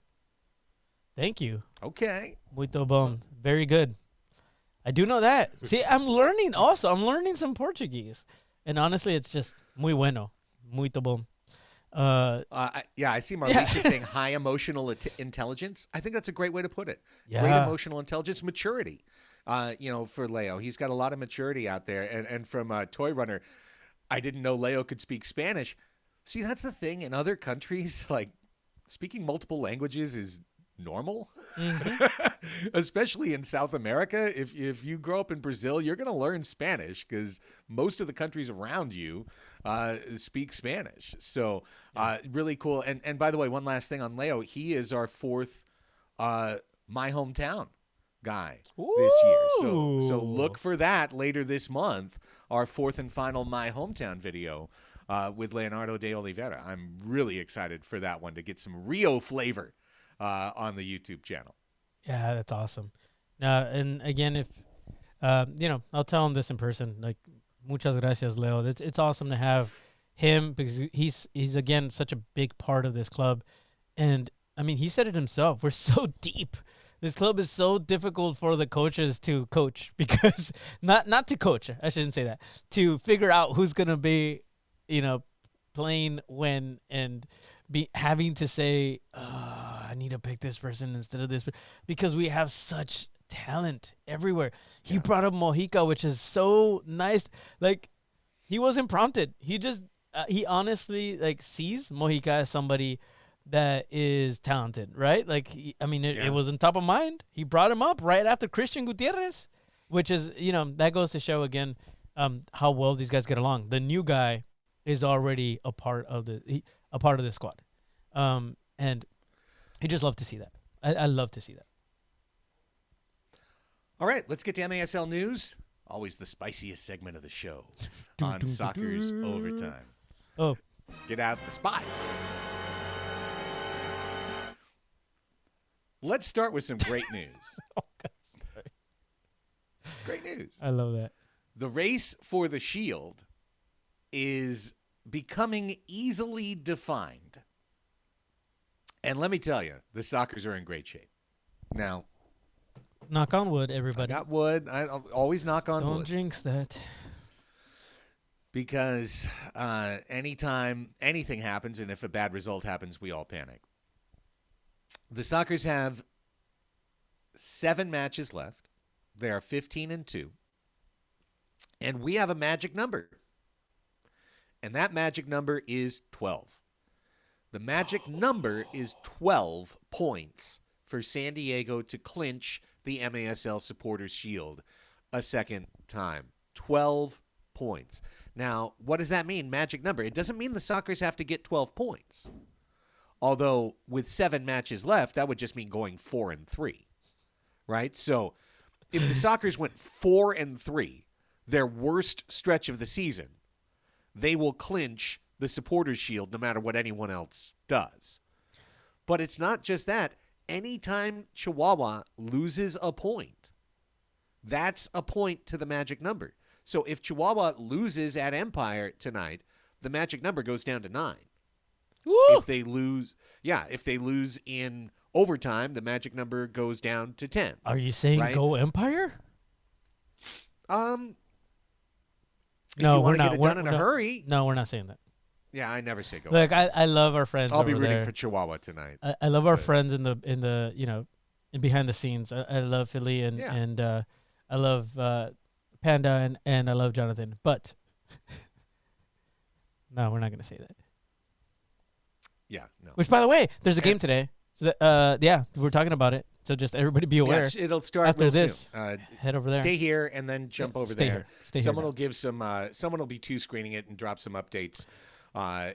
[SPEAKER 6] Thank you.
[SPEAKER 4] Okay.
[SPEAKER 6] Muito bom. Very good. I do know that. See, I'm learning also. I'm learning some Portuguese. And honestly, it's just muy bueno. Muito bom.
[SPEAKER 4] I see Marlisha saying high emotional intelligence. I think that's a great way to put it.
[SPEAKER 6] Yeah.
[SPEAKER 4] Great emotional intelligence, maturity. For Leo, he's got a lot of maturity out there. And from Toy Runner, I didn't know Leo could speak Spanish. See, that's the thing in other countries. Like speaking multiple languages is normal, especially in South America. If you grow up in Brazil, you're going to learn Spanish because most of the countries around you speak Spanish. So really cool. And by the way, one last thing on Leo, he is our fourth my hometown guy this year. So look for that later this month, our fourth and final My Hometown video with Leonardo de Oliveira. I'm really excited for that one to get some Rio flavor on the YouTube channel.
[SPEAKER 6] Yeah, that's awesome. And again, if I'll tell him this in person. Like, muchas gracias, Leo. It's awesome to have him because he's again such a big part of this club. And I mean, he said it himself. We're so deep. This club is so difficult for the coaches to coach because not to coach. I shouldn't say that. To figure out who's gonna be, playing when and be having to say, I need to pick this person instead of this, because we have such talent everywhere. He brought up Mojica, which is so nice. Like, he wasn't prompted. He just he honestly sees Mojica as somebody that is talented, right? Like, it was on top of mind. He brought him up right after Christian Gutierrez, which is, that goes to show again how well these guys get along. The new guy is already a part of the squad, and I just love to see that. I love to see that.
[SPEAKER 4] All right, let's get to MASL news. Always the spiciest segment of the show on Soccer's Overtime.
[SPEAKER 6] Oh,
[SPEAKER 4] get out the spice. Let's start with some great news.
[SPEAKER 6] Oh, God, sorry.
[SPEAKER 4] It's great news.
[SPEAKER 6] I love that.
[SPEAKER 4] The race for the Shield is becoming easily defined. And let me tell you, the Sockers are in great shape. Now,
[SPEAKER 6] knock on wood, everybody.
[SPEAKER 4] I got wood. I'll always knock on wood.
[SPEAKER 6] Don't jinx that.
[SPEAKER 4] Because anytime anything happens, and if a bad result happens, we all panic. The Sockers have 7 matches left. They are 15-2. And we have a magic number. And that magic number is 12. The magic number is 12 points for San Diego to clinch the MASL Supporters Shield a second time. 12 points. Now, what does that mean, magic number? It doesn't mean the Sockers have to get 12 points. Although, with 7 matches left, that would just mean going 4-3, right? So, if the Sockers went 4-3, their worst stretch of the season, they will clinch the Supporters Shield no matter what anyone else does. But it's not just that. Anytime Chihuahua loses a point, that's a point to the magic number. So, if Chihuahua loses at Empire tonight, the magic number goes down to 9.
[SPEAKER 6] Woo!
[SPEAKER 4] If they lose in overtime, the magic number goes down to 10.
[SPEAKER 6] Are you saying
[SPEAKER 4] right?
[SPEAKER 6] go Empire?
[SPEAKER 4] If
[SPEAKER 6] No,
[SPEAKER 4] you
[SPEAKER 6] we're
[SPEAKER 4] want to
[SPEAKER 6] not.
[SPEAKER 4] get it done in a hurry.
[SPEAKER 6] No, we're not saying that.
[SPEAKER 4] Yeah, I never say go.
[SPEAKER 6] Look, I love our friends.
[SPEAKER 4] I'll be
[SPEAKER 6] over
[SPEAKER 4] rooting
[SPEAKER 6] there.
[SPEAKER 4] for Chihuahua tonight.
[SPEAKER 6] I love our friends in the in behind the scenes. I love Philly and I love Panda and I love Jonathan. But no, we're not gonna say that.
[SPEAKER 4] Yeah, no.
[SPEAKER 6] Which, by the way, there's a game today. So that, we're talking about it. So just everybody be aware.
[SPEAKER 4] Yeah, it'll start
[SPEAKER 6] after
[SPEAKER 4] real
[SPEAKER 6] this.
[SPEAKER 4] soon.
[SPEAKER 6] Head over there.
[SPEAKER 4] Stay here and then jump over
[SPEAKER 6] stay
[SPEAKER 4] there.
[SPEAKER 6] Here. Stay
[SPEAKER 4] someone
[SPEAKER 6] here
[SPEAKER 4] will give some. Someone will be screening it and drop some updates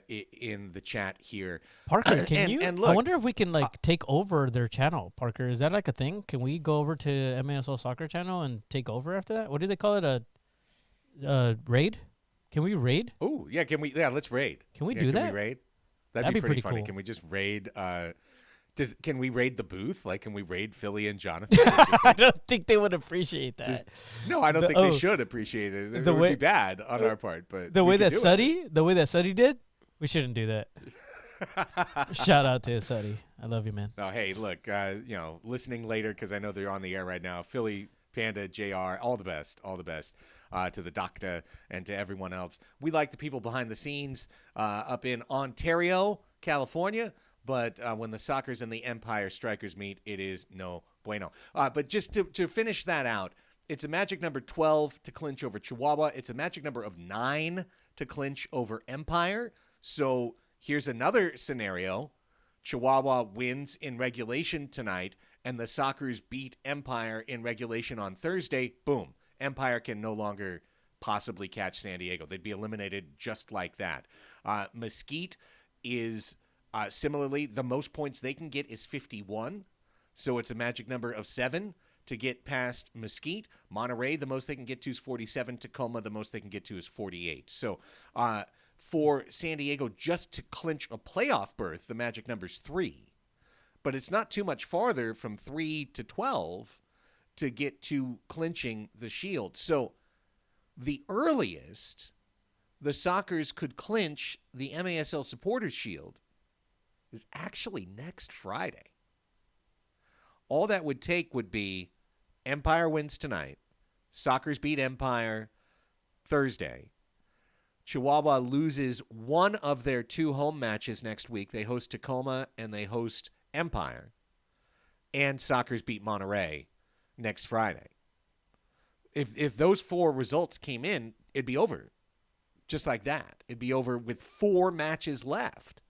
[SPEAKER 4] in the chat here.
[SPEAKER 6] Parker, can you?
[SPEAKER 4] And look,
[SPEAKER 6] I wonder if we can take over their channel. Parker, is that like a thing? Can we go over to MASL Soccer channel and take over after that? What do they call it? A raid? Can we raid?
[SPEAKER 4] Oh yeah, can we? Yeah, let's raid.
[SPEAKER 6] Can we do that?
[SPEAKER 4] Can we raid? That'd be pretty funny. Cool. Can we just raid? Can we raid the booth? Like, can we raid Philly and Jonathan?
[SPEAKER 6] I don't think they would appreciate that.
[SPEAKER 4] No, I don't think they should appreciate it. It would be bad on our part, but
[SPEAKER 6] the way that Suddy did, we shouldn't do that. Shout out to Suddy. I love you, man.
[SPEAKER 4] No, hey, look, listening later because I know they're on the air right now. Philly, Panda, JR, all the best to the doctor and to everyone else. We like the people behind the scenes up in Ontario, California. But when the Sockers and the Empire Strikers meet, it is no bueno. But just to finish that out, it's a magic number 12 to clinch over Chihuahua. It's a magic number of 9 to clinch over Empire. So here's another scenario. Chihuahua wins in regulation tonight, and the Sockers beat Empire in regulation on Thursday. Boom. Empire can no longer possibly catch San Diego. They'd be eliminated just like that. Mesquite is... similarly, the most points they can get is 51. So it's a magic number of 7 to get past Mesquite. Monterey, the most they can get to is 47. Tacoma, the most they can get to is 48. So for San Diego, just to clinch a playoff berth, the magic number's 3. But it's not too much farther from 3 to 12 to get to clinching the Shield. So the earliest the Sockers could clinch the MASL Supporters Shield is actually next Friday. All that would take would be Empire wins tonight, Sockers beat Empire Thursday, Chihuahua loses one of their 2 home matches next week. They host Tacoma and they host Empire, and Sockers beat Monterey next Friday. If those 4 results came in, it'd be over. Just like that. It'd be over with 4 matches left.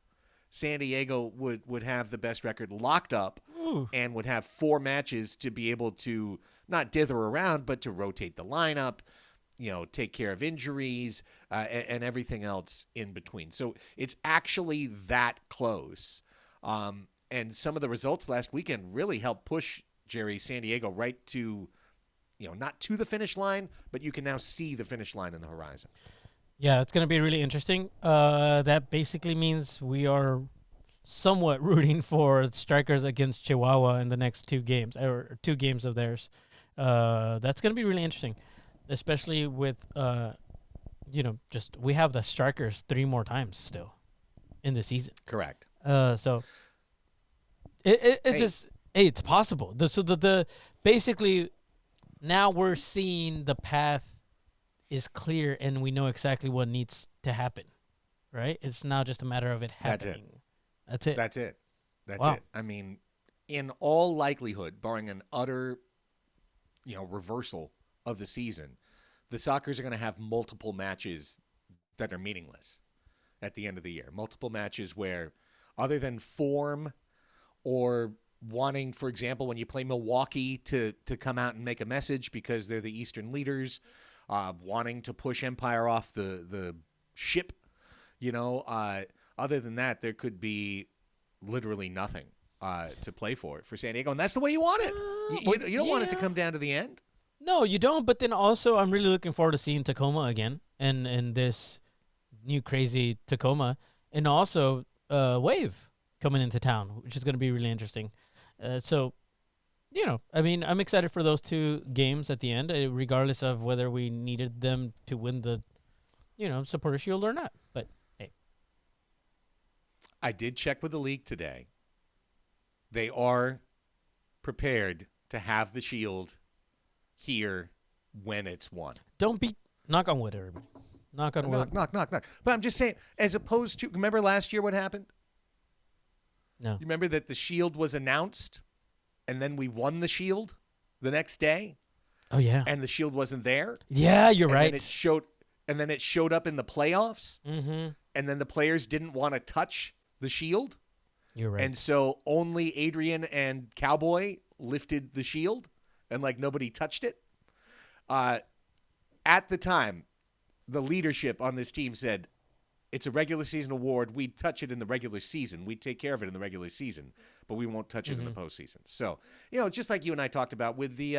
[SPEAKER 4] San Diego would have the best record locked up.
[SPEAKER 6] Ooh.
[SPEAKER 4] And would have 4 matches to be able to not dither around, but to rotate the lineup, take care of injuries, and everything else in between. So it's actually that close. And some of the results last weekend really helped push San Diego right to, not to the finish line, but you can now see the finish line in the horizon.
[SPEAKER 6] Yeah, it's going to be really interesting. That basically means we are somewhat rooting for Strikers against Chihuahua in the next 2 games, or 2 games of theirs. That's going to be really interesting, especially with, we have the Strikers 3 more times still in the season.
[SPEAKER 4] Correct.
[SPEAKER 6] So it's possible. The basically now we're seeing the path is clear and we know exactly what needs to happen, right? It's now just a matter of it happening. That's it.
[SPEAKER 4] That's
[SPEAKER 6] Wow.
[SPEAKER 4] it. I mean, in all likelihood, barring an utter, reversal of the season, the Sockers are going to have multiple matches that are meaningless at the end of the year. Multiple matches where, other than form or wanting, for example, when you play Milwaukee to come out and make a message because they're the Eastern leaders, wanting to push Empire off the ship, other than that, there could be literally nothing to play for San Diego, and that's the way you want it. You don't want it to come down to the end.
[SPEAKER 6] No, you don't. But then also, I'm really looking forward to seeing Tacoma again, and this new crazy Tacoma, and also Wave coming into town, which is going to be really interesting. So, I'm excited for those 2 games at the end, regardless of whether we needed them to win the, Supporter Shield or not. But hey,
[SPEAKER 4] I did check with the league today. They are prepared to have the Shield here when it's won.
[SPEAKER 6] don't be knock on wood, everybody. Knock on wood.
[SPEAKER 4] Knock. But I'm just saying, as opposed to, remember last year what happened?
[SPEAKER 6] No.
[SPEAKER 4] You remember that the Shield was announced, and then we won the Shield the next day,
[SPEAKER 6] Oh yeah.
[SPEAKER 4] and the Shield wasn't there.
[SPEAKER 6] Yeah, you're
[SPEAKER 4] And
[SPEAKER 6] right.
[SPEAKER 4] then it showed up in the playoffs,
[SPEAKER 6] Mm-hmm.
[SPEAKER 4] and then the players didn't want to touch the Shield,
[SPEAKER 6] You're right.
[SPEAKER 4] and so only Adrian and Cowboy lifted the Shield, and nobody touched it. At the time, the leadership on this team said, it's a regular season award. We'd touch it in the regular season. We'd take care of it in the regular season, but we won't touch it in the postseason. So, just like you and I talked about with the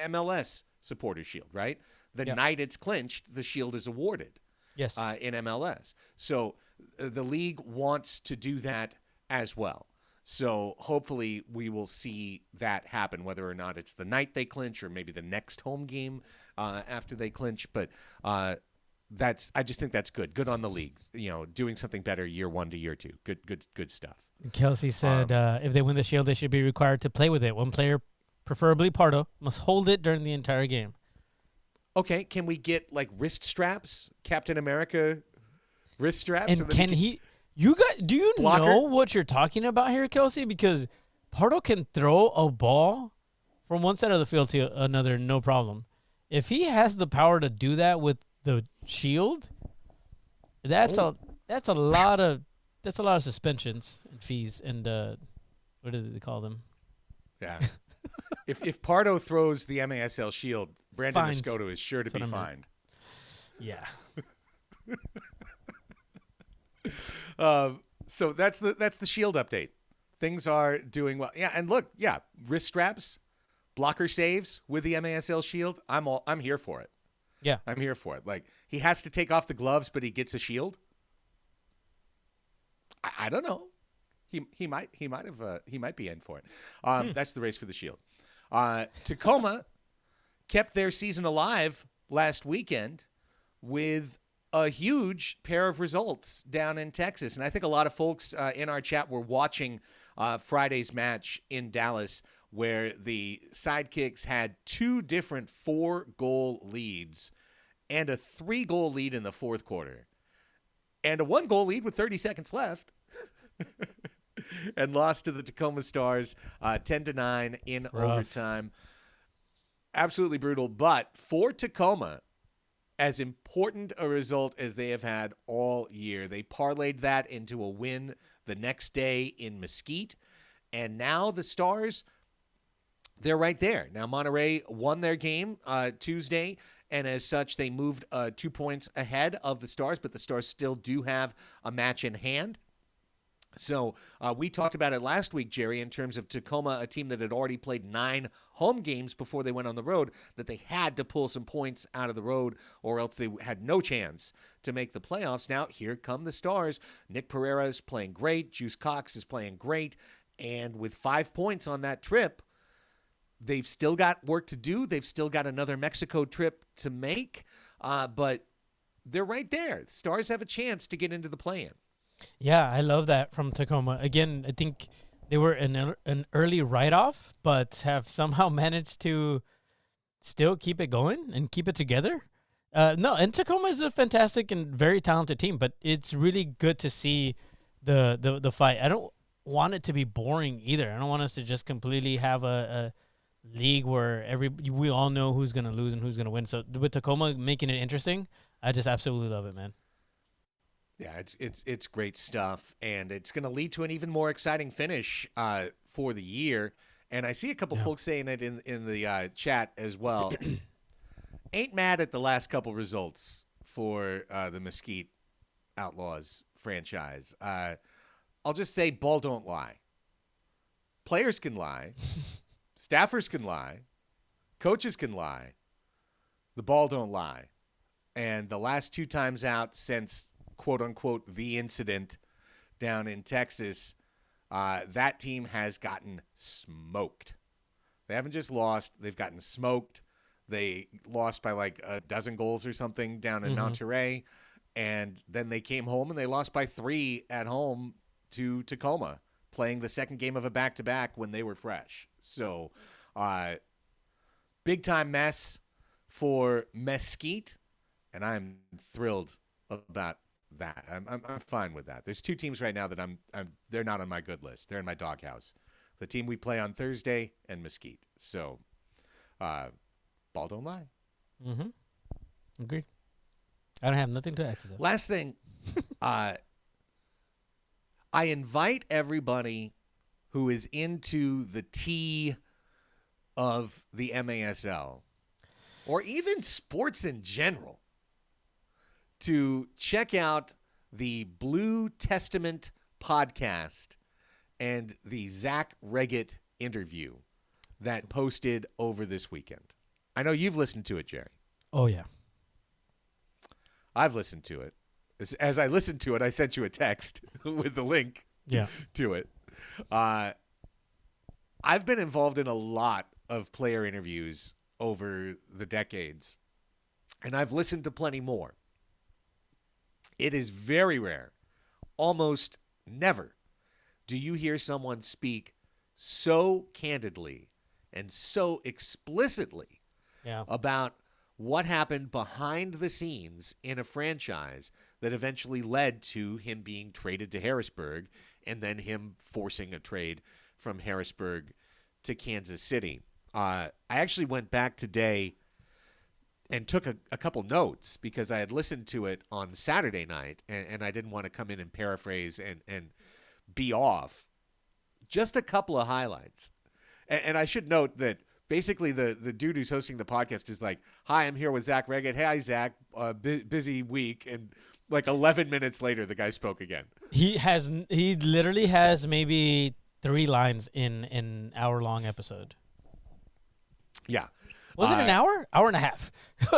[SPEAKER 4] MLS Supporters Shield, right? The night it's clinched, the Shield is awarded
[SPEAKER 6] yes.
[SPEAKER 4] in MLS. So the league wants to do that as well. So hopefully we will see that happen, whether or not it's the night they clinch or maybe the next home game after they clinch. But I just think that's good. Good on the league. Doing something better year 1 to year 2. Good stuff.
[SPEAKER 6] Kelsey said if they win the Shield, they should be required to play with it. One player, preferably Pardo, must hold it during the entire game.
[SPEAKER 4] Okay, can we get wrist straps, Captain America wrist straps?
[SPEAKER 6] And can he? Do you
[SPEAKER 4] Blocker?
[SPEAKER 6] know what you're talking about here, Kelsey? Because Pardo can throw a ball from one side of the field to another, no problem. If he has the power to do that with the Shield, that's a lot of suspensions and fees and what do they call them?
[SPEAKER 4] Yeah. If Pardo throws the MASL Shield, Brandon
[SPEAKER 6] Fines.
[SPEAKER 4] Escoto is sure to
[SPEAKER 6] That's
[SPEAKER 4] be
[SPEAKER 6] what I meant.
[SPEAKER 4] fined.
[SPEAKER 6] Yeah.
[SPEAKER 4] So that's the Shield update Things are doing well. Yeah, and look, wrist straps, blocker saves with the MASL shield. I'm here for it.
[SPEAKER 6] Yeah.
[SPEAKER 4] I'm here for it. Like, he has to take off the gloves, but he gets a shield. I don't know. He might be in for it. That's the race for the shield. Tacoma kept their season alive last weekend with a huge pair of results down in Texas. And I think a lot of folks in our chat were watching Friday's match in Dallas, where the Sidekicks had 2 different 4-goal leads and a 3-goal lead in the fourth quarter and a 1-goal lead with 30 seconds left and lost to the Tacoma Stars 10-9 in overtime. Absolutely brutal. But for Tacoma, as important a result as they have had all year, they parlayed that into a win the next day in Mesquite. And now the Stars, they're right there. Now Monterey won their game Tuesday, and as such, they moved 2 points ahead of the Stars, but the Stars still do have a match in hand. So we talked about it last week, Jerry, in terms of Tacoma, a team that had already played 9 home games before they went on the road, that they had to pull some points out of the road or else they had no chance to make the playoffs. Now, here come the Stars. Nick Pereira is playing great. Juice Cox is playing great. And with 5 points on that trip, they've still got work to do. They've still got another Mexico trip to make. But they're right there. The Stars have a chance to get into the play-in.
[SPEAKER 6] Yeah, I love that from Tacoma. Again, I think they were an early write-off, but have somehow managed to still keep it going and keep it together. No, and Tacoma is a fantastic and very talented team, but it's really good to see the fight. I don't want it to be boring either. I don't want us to just completely have a league where we all know who's going to lose and who's going to win. So with Tacoma making it interesting, I just absolutely love it, man.
[SPEAKER 4] Yeah, it's great stuff, and it's going to lead to an even more exciting finish for the year. And I see a couple folks saying it in the chat as well. Ain't mad at the last couple results for the Mesquite Outlaws franchise. I'll just say ball don't lie. Players can lie. Staffers can lie. Coaches can lie. The ball don't lie. And the last 2 times out since quote-unquote the incident down in Texas, that team has gotten smoked. They haven't just lost. They've gotten smoked. They lost by like a dozen goals or something down in Monterey, and then they came home and they lost by 3 at home to Tacoma, playing the second game of a back-to-back when they were fresh. So big-time mess for Mesquite, and I'm thrilled about that. I'm fine with that. There's 2 teams right now that they're not on my good list. They're in my doghouse. The team we play on Thursday and Mesquite. So, ball don't lie.
[SPEAKER 6] Mm-hmm. Agreed. I don't have nothing to add to that.
[SPEAKER 4] Last thing, I invite everybody who is into the tea of the MASL, or even sports in general, to check out the Blue Testament podcast and the Zach Reget interview that posted over this weekend. I know you've listened to it, Jerry.
[SPEAKER 6] Oh, yeah.
[SPEAKER 4] I've listened to it. As I listened to it, I sent you a text with the link to it. I've been involved in a lot of player interviews over the decades, and I've listened to plenty more. It is very rare, almost never, do you hear someone speak so candidly and so explicitly about what happened behind the scenes in a franchise that eventually led to him being traded to Harrisburg and then him forcing a trade from Harrisburg to Kansas City. I actually went back today and took a couple notes because I had listened to it on Saturday night, and I didn't want to come in and paraphrase and be off. Just a couple of highlights. And I should note that basically the dude who's hosting the podcast is like, "Hi, I'm here with Zach Reget. Hey, hi, Zach. Busy week." And like 11 minutes later, the guy spoke again.
[SPEAKER 6] He literally has maybe 3 lines in an hour-long episode.
[SPEAKER 4] Yeah.
[SPEAKER 6] Was it an hour? Hour and a half.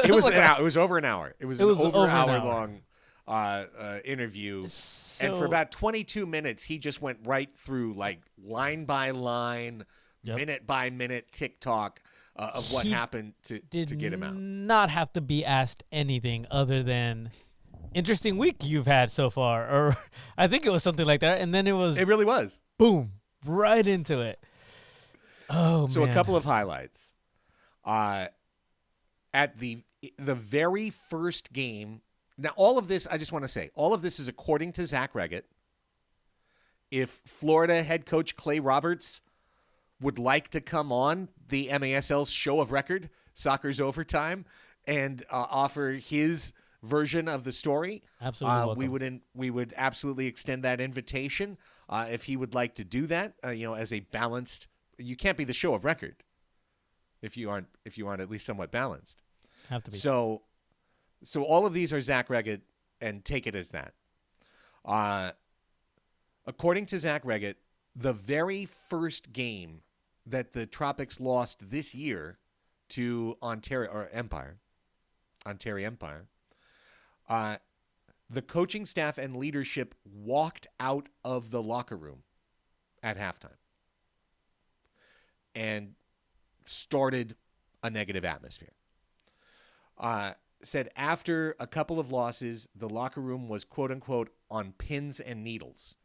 [SPEAKER 4] It was
[SPEAKER 6] like
[SPEAKER 4] an hour. It was over an hour. It was an over
[SPEAKER 6] an
[SPEAKER 4] hour
[SPEAKER 6] hour.
[SPEAKER 4] long interview. And
[SPEAKER 6] So-
[SPEAKER 4] for about 22 minutes, he just went right through like line by line,
[SPEAKER 6] Yep.
[SPEAKER 4] minute by minute TikTok of what
[SPEAKER 6] He
[SPEAKER 4] happened to get him out.
[SPEAKER 6] not have to be asked anything other than interesting week you've had so far, or I think it was something like that, and then it was
[SPEAKER 4] It really was.
[SPEAKER 6] boom right into it. Oh
[SPEAKER 4] So
[SPEAKER 6] man.
[SPEAKER 4] a couple of highlights. At the very first game. Now, all of this, I just want to say, all of this is according to Zach Reget. If Florida head coach Clay Roberts would like to come on the MASL's show of record, Soccer's Overtime, and offer his version of the story,
[SPEAKER 6] Absolutely welcome.
[SPEAKER 4] we would absolutely extend that invitation if he would like to do that. As a balanced, you can't be the show of record if you aren't at least somewhat balanced.
[SPEAKER 6] Have to be.
[SPEAKER 4] So all of these are Zach Reget, and take it as that. According to Zach Reget, the very first game that the Tropics lost this year to Ontario Empire, the coaching staff and leadership walked out of the locker room at halftime and started a negative atmosphere. Said after a couple of losses, the locker room was quote unquote on pins and needles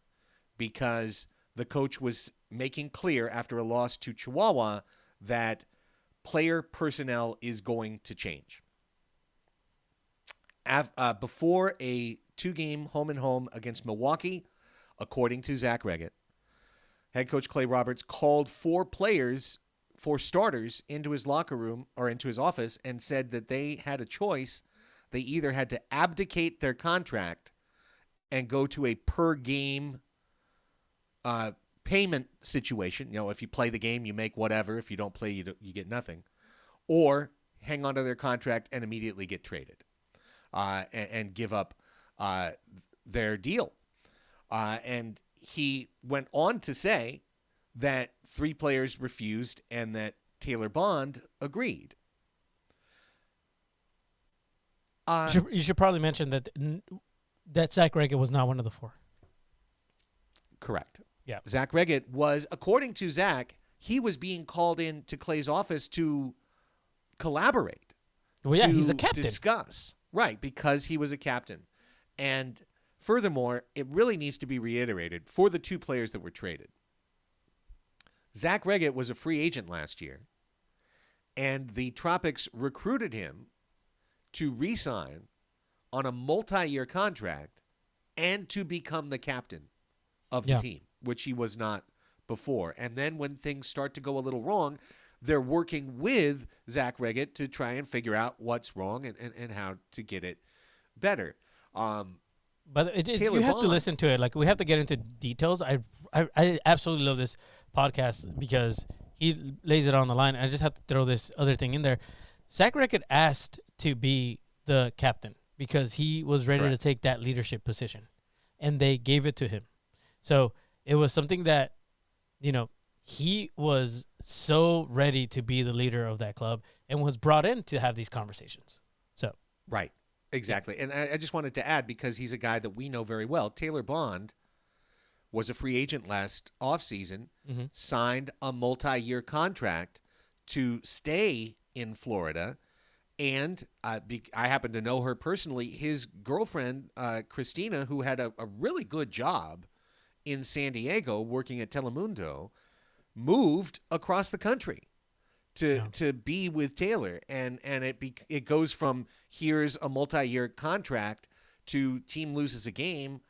[SPEAKER 4] because the coach was making clear after a loss to Chihuahua that player personnel is going to change. Before a 2-game home-and-home against Milwaukee, according to Zach Reget, head coach Clay Roberts called 4 starters into his locker room or into his office and said that they had a choice. They either had to abdicate their contract and go to a per-game payment situation. If you play the game, you make whatever. If you don't play, you get nothing. Or hang on to their contract and immediately get traded and give up their deal. And he went on to say that 3 players refused and that Taylor Bond agreed.
[SPEAKER 6] You should probably mention that Zach Reget was not one of the 4.
[SPEAKER 4] Correct.
[SPEAKER 6] Yeah.
[SPEAKER 4] Zach Reget was, according to Zach, he was being called in to Clay's office to collaborate.
[SPEAKER 6] Well, yeah,
[SPEAKER 4] to
[SPEAKER 6] he's a captain.
[SPEAKER 4] Discuss. Right, because he was a captain. And furthermore, it really needs to be reiterated for the 2 players that were traded. Zach Reget was a free agent last year, and the Tropics recruited him to re-sign on a multi-year contract and to become the captain of the team, which he was not before. And then when things start to go a little wrong, they're working with Zach Reget to try and figure out what's wrong and how to get it better.
[SPEAKER 6] But you
[SPEAKER 4] Taylor
[SPEAKER 6] have to
[SPEAKER 4] Bond.
[SPEAKER 6] listen to it. Like, we have to get into details. I absolutely love this podcast because he lays it on the line. I just have to throw this other thing in there. Zach Reget asked to be the captain because he was ready
[SPEAKER 4] Correct.
[SPEAKER 6] to take that leadership position, and they gave it to him. So it was something that, he was so ready to be the leader of that club and was brought in to have these conversations. So
[SPEAKER 4] Right, exactly. And I just wanted to add, because he's a guy that we know very well, Taylor Bond was a free agent last offseason, signed a multi-year contract to stay in Florida, and I happen to know her personally. His girlfriend, Christina, who had a really good job in San Diego working at Telemundo, moved across the country to be with Taylor, and it goes from here's a multi-year contract to team loses a game,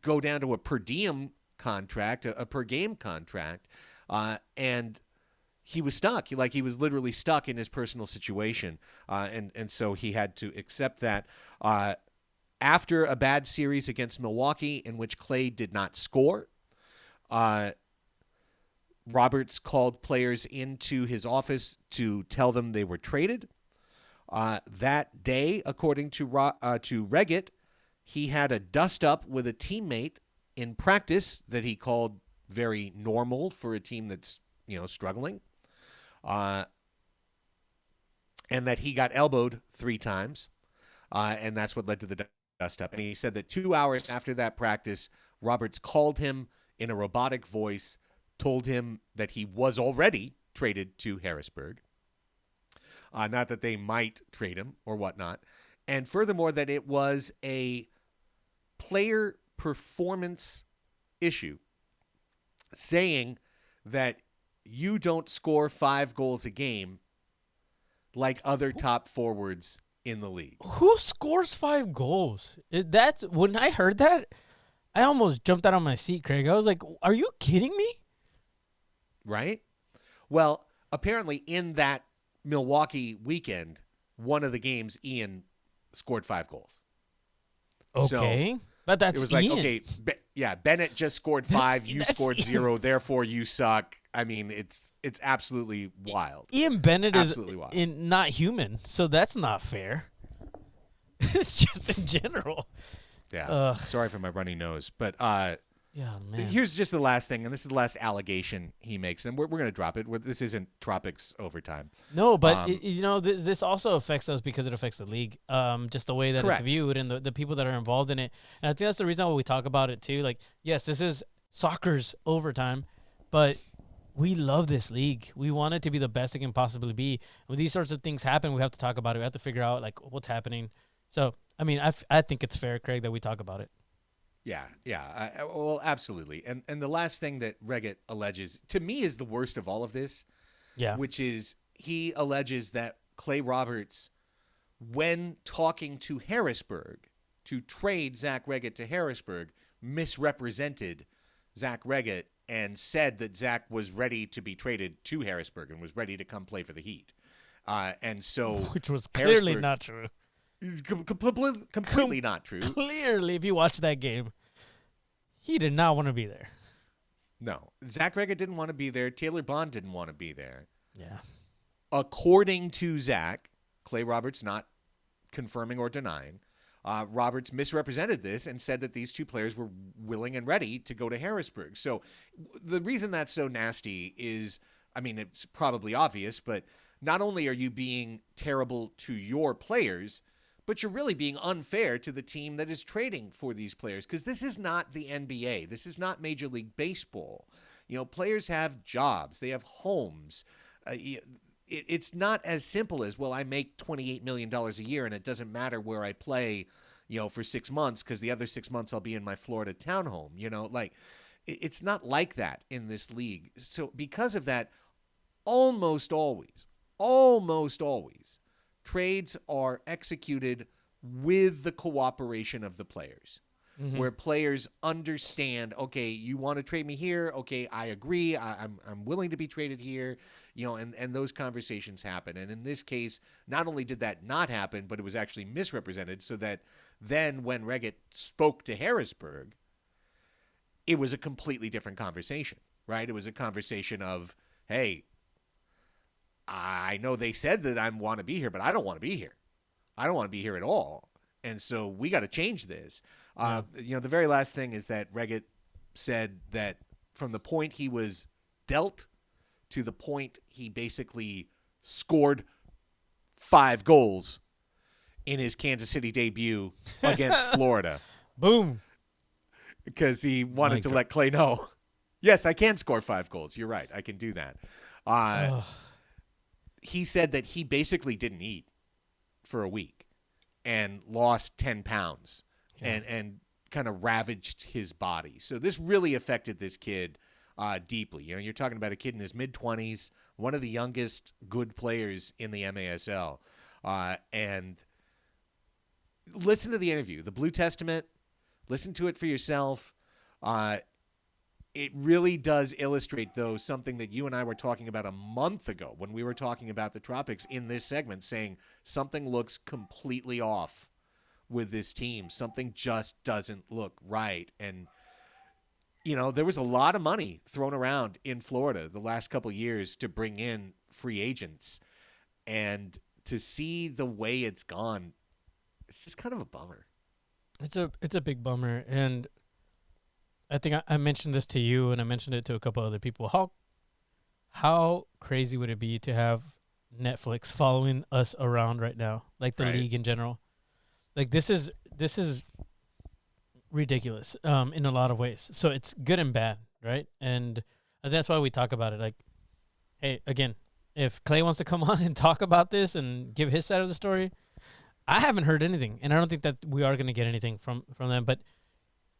[SPEAKER 4] go down to a per diem contract, a per game contract, and he was stuck. He was literally stuck in his personal situation, and so he had to accept that. After a bad series against Milwaukee in which Clay did not score, Roberts called players into his office to tell them they were traded. That day, according to Reget, he had a dust-up with a teammate in practice that he called very normal for a team that's, struggling. And that he got elbowed 3 times, and that's what led to the dust up. And he said that 2 hours after that practice, Roberts called him in a robotic voice, told him that he was already traded to Harrisburg, not that they might trade him or whatnot, and furthermore that it was a player performance issue, saying that you don't score 5 goals a game like other top forwards in the league.
[SPEAKER 6] Who scores 5 goals? That's when I heard that, I almost jumped out of my seat, Craig. I was like, "Are you kidding me?"
[SPEAKER 4] Right? Well, apparently in that Milwaukee weekend, one of the games, Ian scored 5 goals.
[SPEAKER 6] Okay,
[SPEAKER 4] So
[SPEAKER 6] but that's
[SPEAKER 4] it was like,
[SPEAKER 6] Ian.
[SPEAKER 4] okay, Bennett just scored 5, you
[SPEAKER 6] that's
[SPEAKER 4] scored
[SPEAKER 6] Ian.
[SPEAKER 4] 0, therefore you suck. I mean, it's absolutely wild.
[SPEAKER 6] Ian Bennett
[SPEAKER 4] Absolutely wild.
[SPEAKER 6] is not human, so that's not fair. It's just in general.
[SPEAKER 4] Yeah.
[SPEAKER 6] Ugh.
[SPEAKER 4] Sorry for my runny nose, but
[SPEAKER 6] Yeah, man.
[SPEAKER 4] here's just the last thing, and this is the last allegation he makes, and we're going to drop it. This isn't Tropics overtime.
[SPEAKER 6] No, but this also affects us because it affects the league. Just the way that
[SPEAKER 4] Correct.
[SPEAKER 6] it's viewed and the people that are involved in it. And I think that's the reason why we talk about it too. Like, yes, this is soccer's overtime, but we love this league. We want it to be the best it can possibly be. When these sorts of things happen, we have to talk about it. We have to figure out like what's happening. So, I mean, I think it's fair, Craig, that we talk about it.
[SPEAKER 4] Yeah. Well, absolutely. And the last thing that Reget alleges, to me, is the worst of all of this,
[SPEAKER 6] Yeah.
[SPEAKER 4] which is he alleges that Clay Roberts, when talking to Harrisburg to trade Zach Reget to Harrisburg, misrepresented Zach Reget and said that Zach was ready to be traded to Harrisburg and was ready to come play for the Heat. And so
[SPEAKER 6] Which was clearly
[SPEAKER 4] Harrisburg-
[SPEAKER 6] not true.
[SPEAKER 4] completely not true.
[SPEAKER 6] Clearly, if you watch that game, he did not want to be there.
[SPEAKER 4] No. Zach Reget didn't want to be there. Taylor Bond didn't want to be there.
[SPEAKER 6] Yeah.
[SPEAKER 4] According to Zach, Clay Roberts not confirming or denying, Roberts misrepresented this and said that these two players were willing and ready to go to Harrisburg. So the reason that's so nasty is, I mean, it's probably obvious, but not only are you being terrible to your players, but you're really being unfair to the team that is trading for these players, because this is not the NBA. This is not Major League Baseball. Players have jobs. They have homes. It's not as simple as, well, I make $28 million a year and it doesn't matter where I play, for 6 months, because the other 6 months I'll be in my Florida townhome. It's not like that in this league. So because of that, almost always, trades are executed with the cooperation of the players, where players understand, okay, you want to trade me here? Okay, I agree. I'm willing to be traded here, and those conversations happen. And in this case, not only did that not happen, but it was actually misrepresented, so that then when Reget spoke to Harrisburg, it was a completely different conversation, right? It was a conversation of, hey, I know they said that I want to be here, but I don't want to be here. I don't want to be here at all. And so we got to change this. The very last thing is that Reget said that from the point he was dealt to the point he basically scored 5 goals in his Kansas City debut against Florida,
[SPEAKER 6] Boom.
[SPEAKER 4] because he wanted
[SPEAKER 6] My
[SPEAKER 4] to
[SPEAKER 6] God.
[SPEAKER 4] let Clay know, yes, I can score 5 goals. You're right. I can do that. He said that he basically didn't eat for a week and lost 10 pounds and kind of ravaged his body. So this really affected this kid deeply. You're talking about a kid in his mid-20s, one of the youngest good players in the MASL. And listen to the interview, the Blue Testament. Listen to it for yourself. It really does illustrate, though, something that you and I were talking about a month ago when we were talking about the Tropics in this segment, saying something looks completely off with this team. Something just doesn't look right. And, there was a lot of money thrown around in Florida the last couple of years to bring in free agents. And to see the way it's gone, it's just kind of a bummer.
[SPEAKER 6] It's a big bummer, and I think I mentioned this to you, and I mentioned it to a couple other people. How crazy would it be to have Netflix following us around right now, like the
[SPEAKER 4] Right.
[SPEAKER 6] league in general? Like this is ridiculous in a lot of ways. So it's good and bad, right? And that's why we talk about it. Like, hey, again, if Clay wants to come on and talk about this and give his side of the story, I haven't heard anything, and I don't think that we are going to get anything from them. But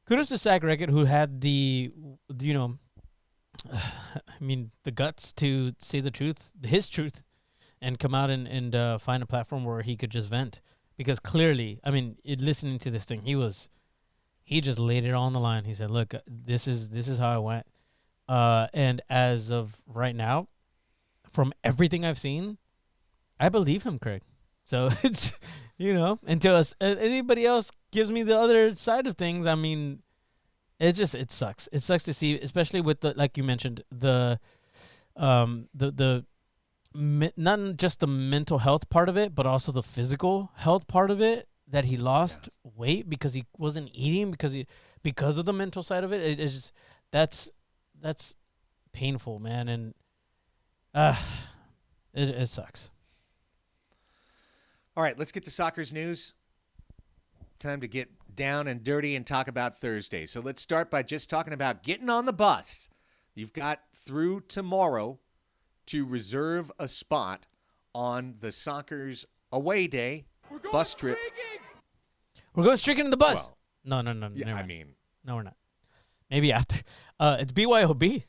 [SPEAKER 6] kudos to Zach Reget, who had the I mean, the guts to say the truth, his truth, and come out and find a platform where he could just vent. Because clearly, I mean, listening to this thing, he just laid it all on the line. He said, "Look, this is how I went." And as of right now, from everything I've seen, I believe him, Craig. So it's until anybody else gives me the other side of things, I mean, it sucks. It sucks to see, especially with like you mentioned, not just the mental health part of it, but also the physical health part of it, that he lost weight because he wasn't eating because of the mental side of it. It's just that's painful, man, and it sucks.
[SPEAKER 4] All right, let's get to soccer's news. Time to get down and dirty and talk about Thursday. So let's start by just talking about getting on the bus. You've got through tomorrow to reserve a spot on the Soccer's away day bus trip.
[SPEAKER 6] We're going streaking in the bus.
[SPEAKER 4] Well,
[SPEAKER 6] No.
[SPEAKER 4] yeah,
[SPEAKER 6] never
[SPEAKER 4] I
[SPEAKER 6] mind.
[SPEAKER 4] mean,
[SPEAKER 6] No, we're not. Maybe after. It's BYOB.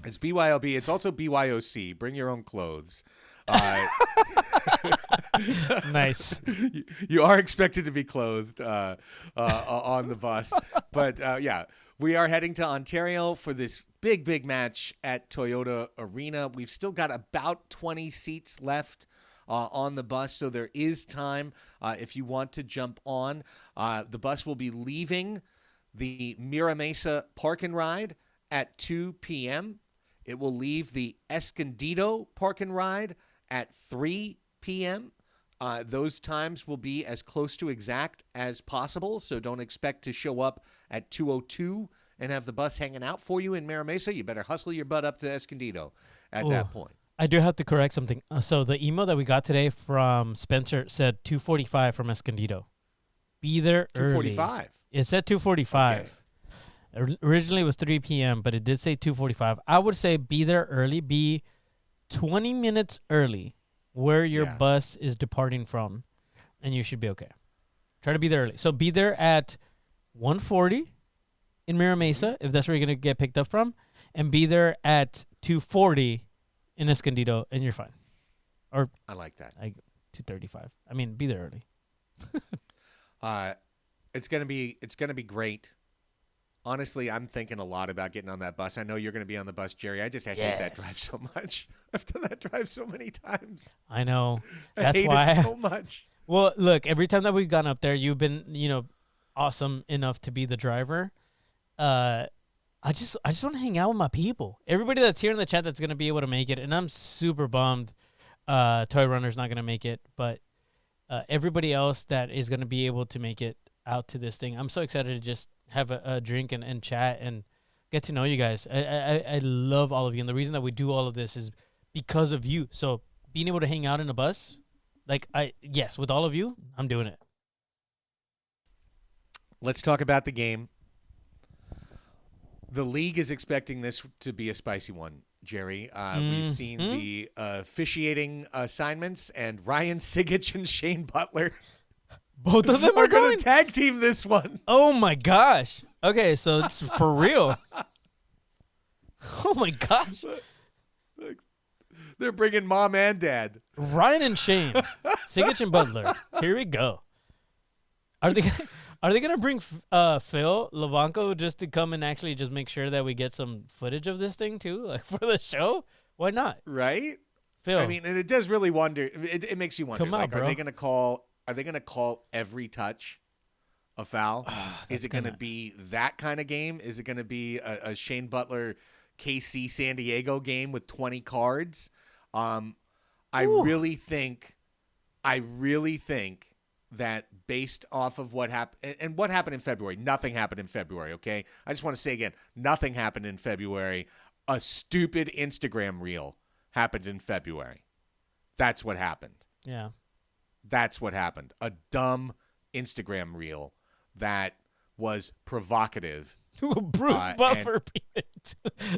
[SPEAKER 4] it's BYOB. It's also BYOC. Bring your own clothes.
[SPEAKER 6] Nice.
[SPEAKER 4] You are expected to be clothed on the bus. But, yeah, we are heading to Ontario for this big match at Toyota Arena. We've still got about 20 seats left on the bus, so there is time if you want to jump on. The bus will be leaving the Mira Mesa Park and Ride at 2 p.m. It will leave the Escondido Park and Ride at 3 p.m. Those times will be as close to exact as possible, so don't expect to show up at 2:02 and have the bus hanging out for you in Mira Mesa. You better hustle your butt up to Escondido at that point.
[SPEAKER 6] I do have to correct something. So the email that we got today from Spencer said 2:45 from Escondido. Be there early.
[SPEAKER 4] 2:45.
[SPEAKER 6] It said 2:45.
[SPEAKER 4] Okay.
[SPEAKER 6] Originally it was 3 p.m., but it did say 2:45. I would say be there early. Be 20 minutes early where your bus is departing from, and you should be okay. Try to be there early. So be there at 1:40 in Mira Mesa, if that's where you're going to get picked up from, and be there at 2:40 in Escondido, and you're fine. Or
[SPEAKER 4] I like that.
[SPEAKER 6] 2:35. I mean, be there early.
[SPEAKER 4] It's gonna be great. Honestly, I'm thinking a lot about getting on that bus. I know you're going to be on the bus, Jerry. I hate that drive so much. I've done that drive so many times.
[SPEAKER 6] I know.
[SPEAKER 4] I
[SPEAKER 6] That's
[SPEAKER 4] hate
[SPEAKER 6] why.
[SPEAKER 4] it so much.
[SPEAKER 6] Well, look, every time that we've gone up there, you've been, awesome enough to be the driver. I just want to hang out with my people. Everybody that's here in the chat that's going to be able to make it, and I'm super bummed Toy Runner's not going to make it, but everybody else that is going to be able to make it out to this thing, I'm so excited to just have a drink and chat and get to know you guys. I love all of you, and the reason that we do all of this is because of you. So being able to hang out in a bus, with all of you, I'm doing it.
[SPEAKER 4] Let's talk about the game. The league is expecting this to be a spicy one, Jerry. We've seen the officiating assignments, and Ryan Sigic and Shane Butler
[SPEAKER 6] both of them are
[SPEAKER 4] going
[SPEAKER 6] going
[SPEAKER 4] to tag team this one.
[SPEAKER 6] Oh my gosh. Okay, so it's for real. Oh my gosh.
[SPEAKER 4] They're bringing mom and dad.
[SPEAKER 6] Ryan and Shane, Sigic and Butler. Here we go. Are they gonna bring Phil Levanco just to come and actually just make sure that we get some footage of this thing too, like for the show? Why not?
[SPEAKER 4] Right?
[SPEAKER 6] Phil.
[SPEAKER 4] I mean, and it does really wonder. It makes you wonder.
[SPEAKER 6] Come on, bro.
[SPEAKER 4] Are they going to call every touch a foul? Is it going to be that kind of game? Is it going to be a Shane Butler KC San Diego game with 20 cards? I really think that based off of what happened, and what happened in February, nothing happened in February, okay? I just want to say again, nothing happened in February. A stupid Instagram reel happened in February. That's what happened.
[SPEAKER 6] Yeah.
[SPEAKER 4] That's what happened. A dumb Instagram reel that was provocative.
[SPEAKER 6] Bruce Buffer.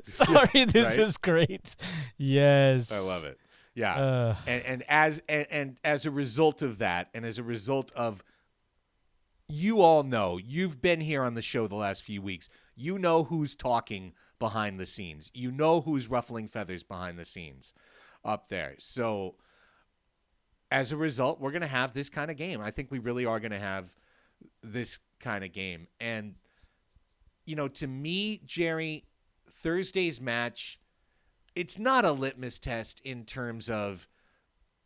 [SPEAKER 6] Sorry, this
[SPEAKER 4] right?
[SPEAKER 6] is great. Yes.
[SPEAKER 4] I love it. Yeah. And as a result of that, and as a result of, you all know, you've been here on the show the last few weeks. You know who's talking behind the scenes. You know who's ruffling feathers behind the scenes up there. So as a result, we're going to have this kind of game. I think we really are going to have this kind of game. And, you know, to me, Jerry, Thursday's match, it's not a litmus test in terms of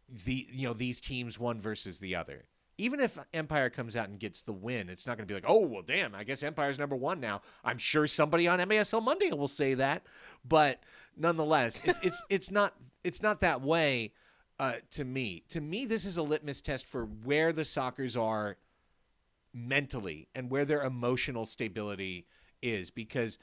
[SPEAKER 4] these teams, one versus the other. Even if Empire comes out and gets the win, it's not going to be like, oh, well, damn, I guess Empire's number one now. I'm sure somebody on MASL Monday will say that, but nonetheless, it's not that way to me. To me, this is a litmus test for where the Sockers are mentally and where their emotional stability is, because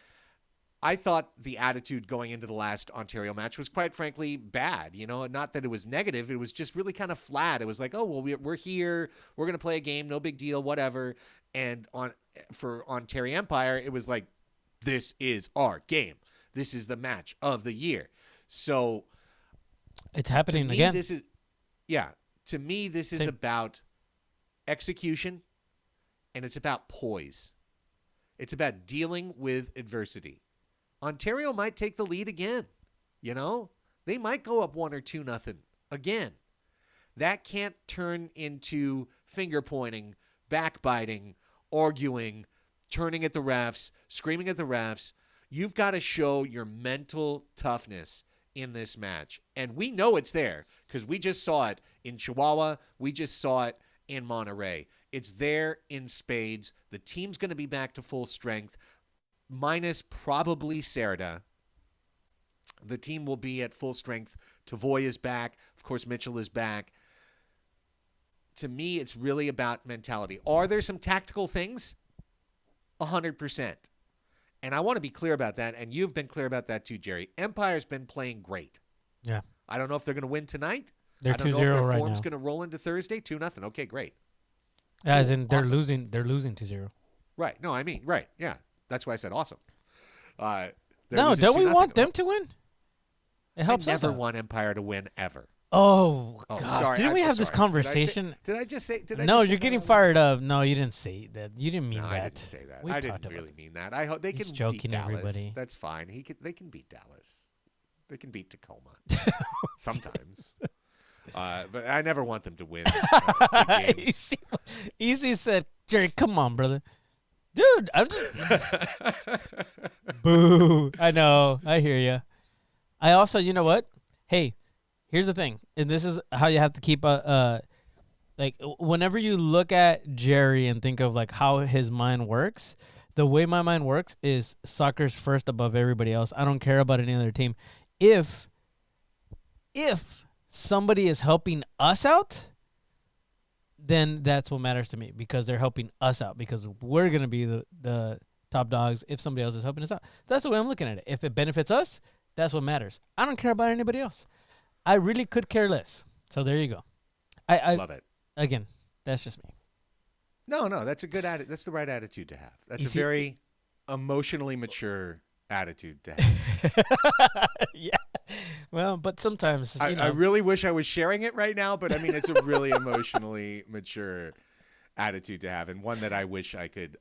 [SPEAKER 4] I thought the attitude going into the last Ontario match was quite frankly bad. You know, not that it was negative. It was just really kind of flat. It was like, oh, well, we're here. We're going to play a game. No big deal, whatever. And for Ontario Empire, it was like, this is our game. This is the match of the year. So
[SPEAKER 6] it's happening
[SPEAKER 4] to me,
[SPEAKER 6] again.
[SPEAKER 4] To me, this is about execution, and it's about poise. It's about dealing with adversity. Ontario might take the lead again. You know, they might go up 1 or 2-0 again. That can't turn into finger pointing, backbiting, arguing, turning at the refs, screaming at the refs. You've got to show your mental toughness in this match. And we know it's there because we just saw it in Chihuahua. We just saw it in Monterey. It's there in spades. The team's going to be back to full strength, minus probably Serda. The team will be at full strength. Tavoy is back. Of course, Mitchell is back. To me, it's really about mentality. Are there some tactical things? 100%. And I want to be clear about that, and you've been clear about that too, Jerry. Empire's been playing great.
[SPEAKER 6] Yeah.
[SPEAKER 4] I don't know if they're going to win tonight.
[SPEAKER 6] They're 2-0
[SPEAKER 4] I don't know if their
[SPEAKER 6] right
[SPEAKER 4] form's
[SPEAKER 6] now.
[SPEAKER 4] going to roll into Thursday. 2-0. Okay, great.
[SPEAKER 6] As in, they're
[SPEAKER 4] Awesome.
[SPEAKER 6] losing 2-0.
[SPEAKER 4] Right. No, I mean, right. Yeah. That's why I said awesome.
[SPEAKER 6] No,
[SPEAKER 4] losing
[SPEAKER 6] don't we
[SPEAKER 4] 2-0.
[SPEAKER 6] want them to win? It helps
[SPEAKER 4] I
[SPEAKER 6] us
[SPEAKER 4] never
[SPEAKER 6] out.
[SPEAKER 4] want Empire to win ever.
[SPEAKER 6] Oh,
[SPEAKER 4] Oh,
[SPEAKER 6] gosh.
[SPEAKER 4] sorry.
[SPEAKER 6] Didn't we
[SPEAKER 4] I'm
[SPEAKER 6] have this
[SPEAKER 4] sorry.
[SPEAKER 6] conversation?
[SPEAKER 4] Did I just say?
[SPEAKER 6] No, you're getting fired up. No, you didn't say that. You didn't mean
[SPEAKER 4] No,
[SPEAKER 6] that.
[SPEAKER 4] I didn't say that.
[SPEAKER 6] We
[SPEAKER 4] I
[SPEAKER 6] talked
[SPEAKER 4] didn't
[SPEAKER 6] about
[SPEAKER 4] really
[SPEAKER 6] it.
[SPEAKER 4] mean that. I hope they
[SPEAKER 6] He's
[SPEAKER 4] can
[SPEAKER 6] joking,
[SPEAKER 4] beat Dallas.
[SPEAKER 6] everybody.
[SPEAKER 4] That's fine. They can beat Dallas. They can beat Tacoma sometimes. But I never want them to win big games.
[SPEAKER 6] Easy said, Jerry, come on, brother. Dude, I'm just... Boo. I know. I hear you. I also, you know what? Hey, here's the thing. And this is how you have to keep like, whenever you look at Jerry and think of, like, how his mind works, the way my mind works is soccer's first above everybody else. I don't care about any other team. If somebody is helping us out, then that's what matters to me, because they're helping us out, because we're going to be the top dogs if somebody else is helping us out. That's the way I'm looking at it. If it benefits us, that's what matters. I don't care about anybody else. I really could care less. So there you go. I
[SPEAKER 4] Love it.
[SPEAKER 6] Again, that's just me.
[SPEAKER 4] No, that's a good attitude. That's the right attitude to have. That's
[SPEAKER 6] You
[SPEAKER 4] a
[SPEAKER 6] see-
[SPEAKER 4] very emotionally mature attitude to have.
[SPEAKER 6] Yeah. Well, but sometimes, you know.
[SPEAKER 4] I really wish I was sharing it right now, but I mean, it's a really emotionally mature attitude to have, and one that I wish I could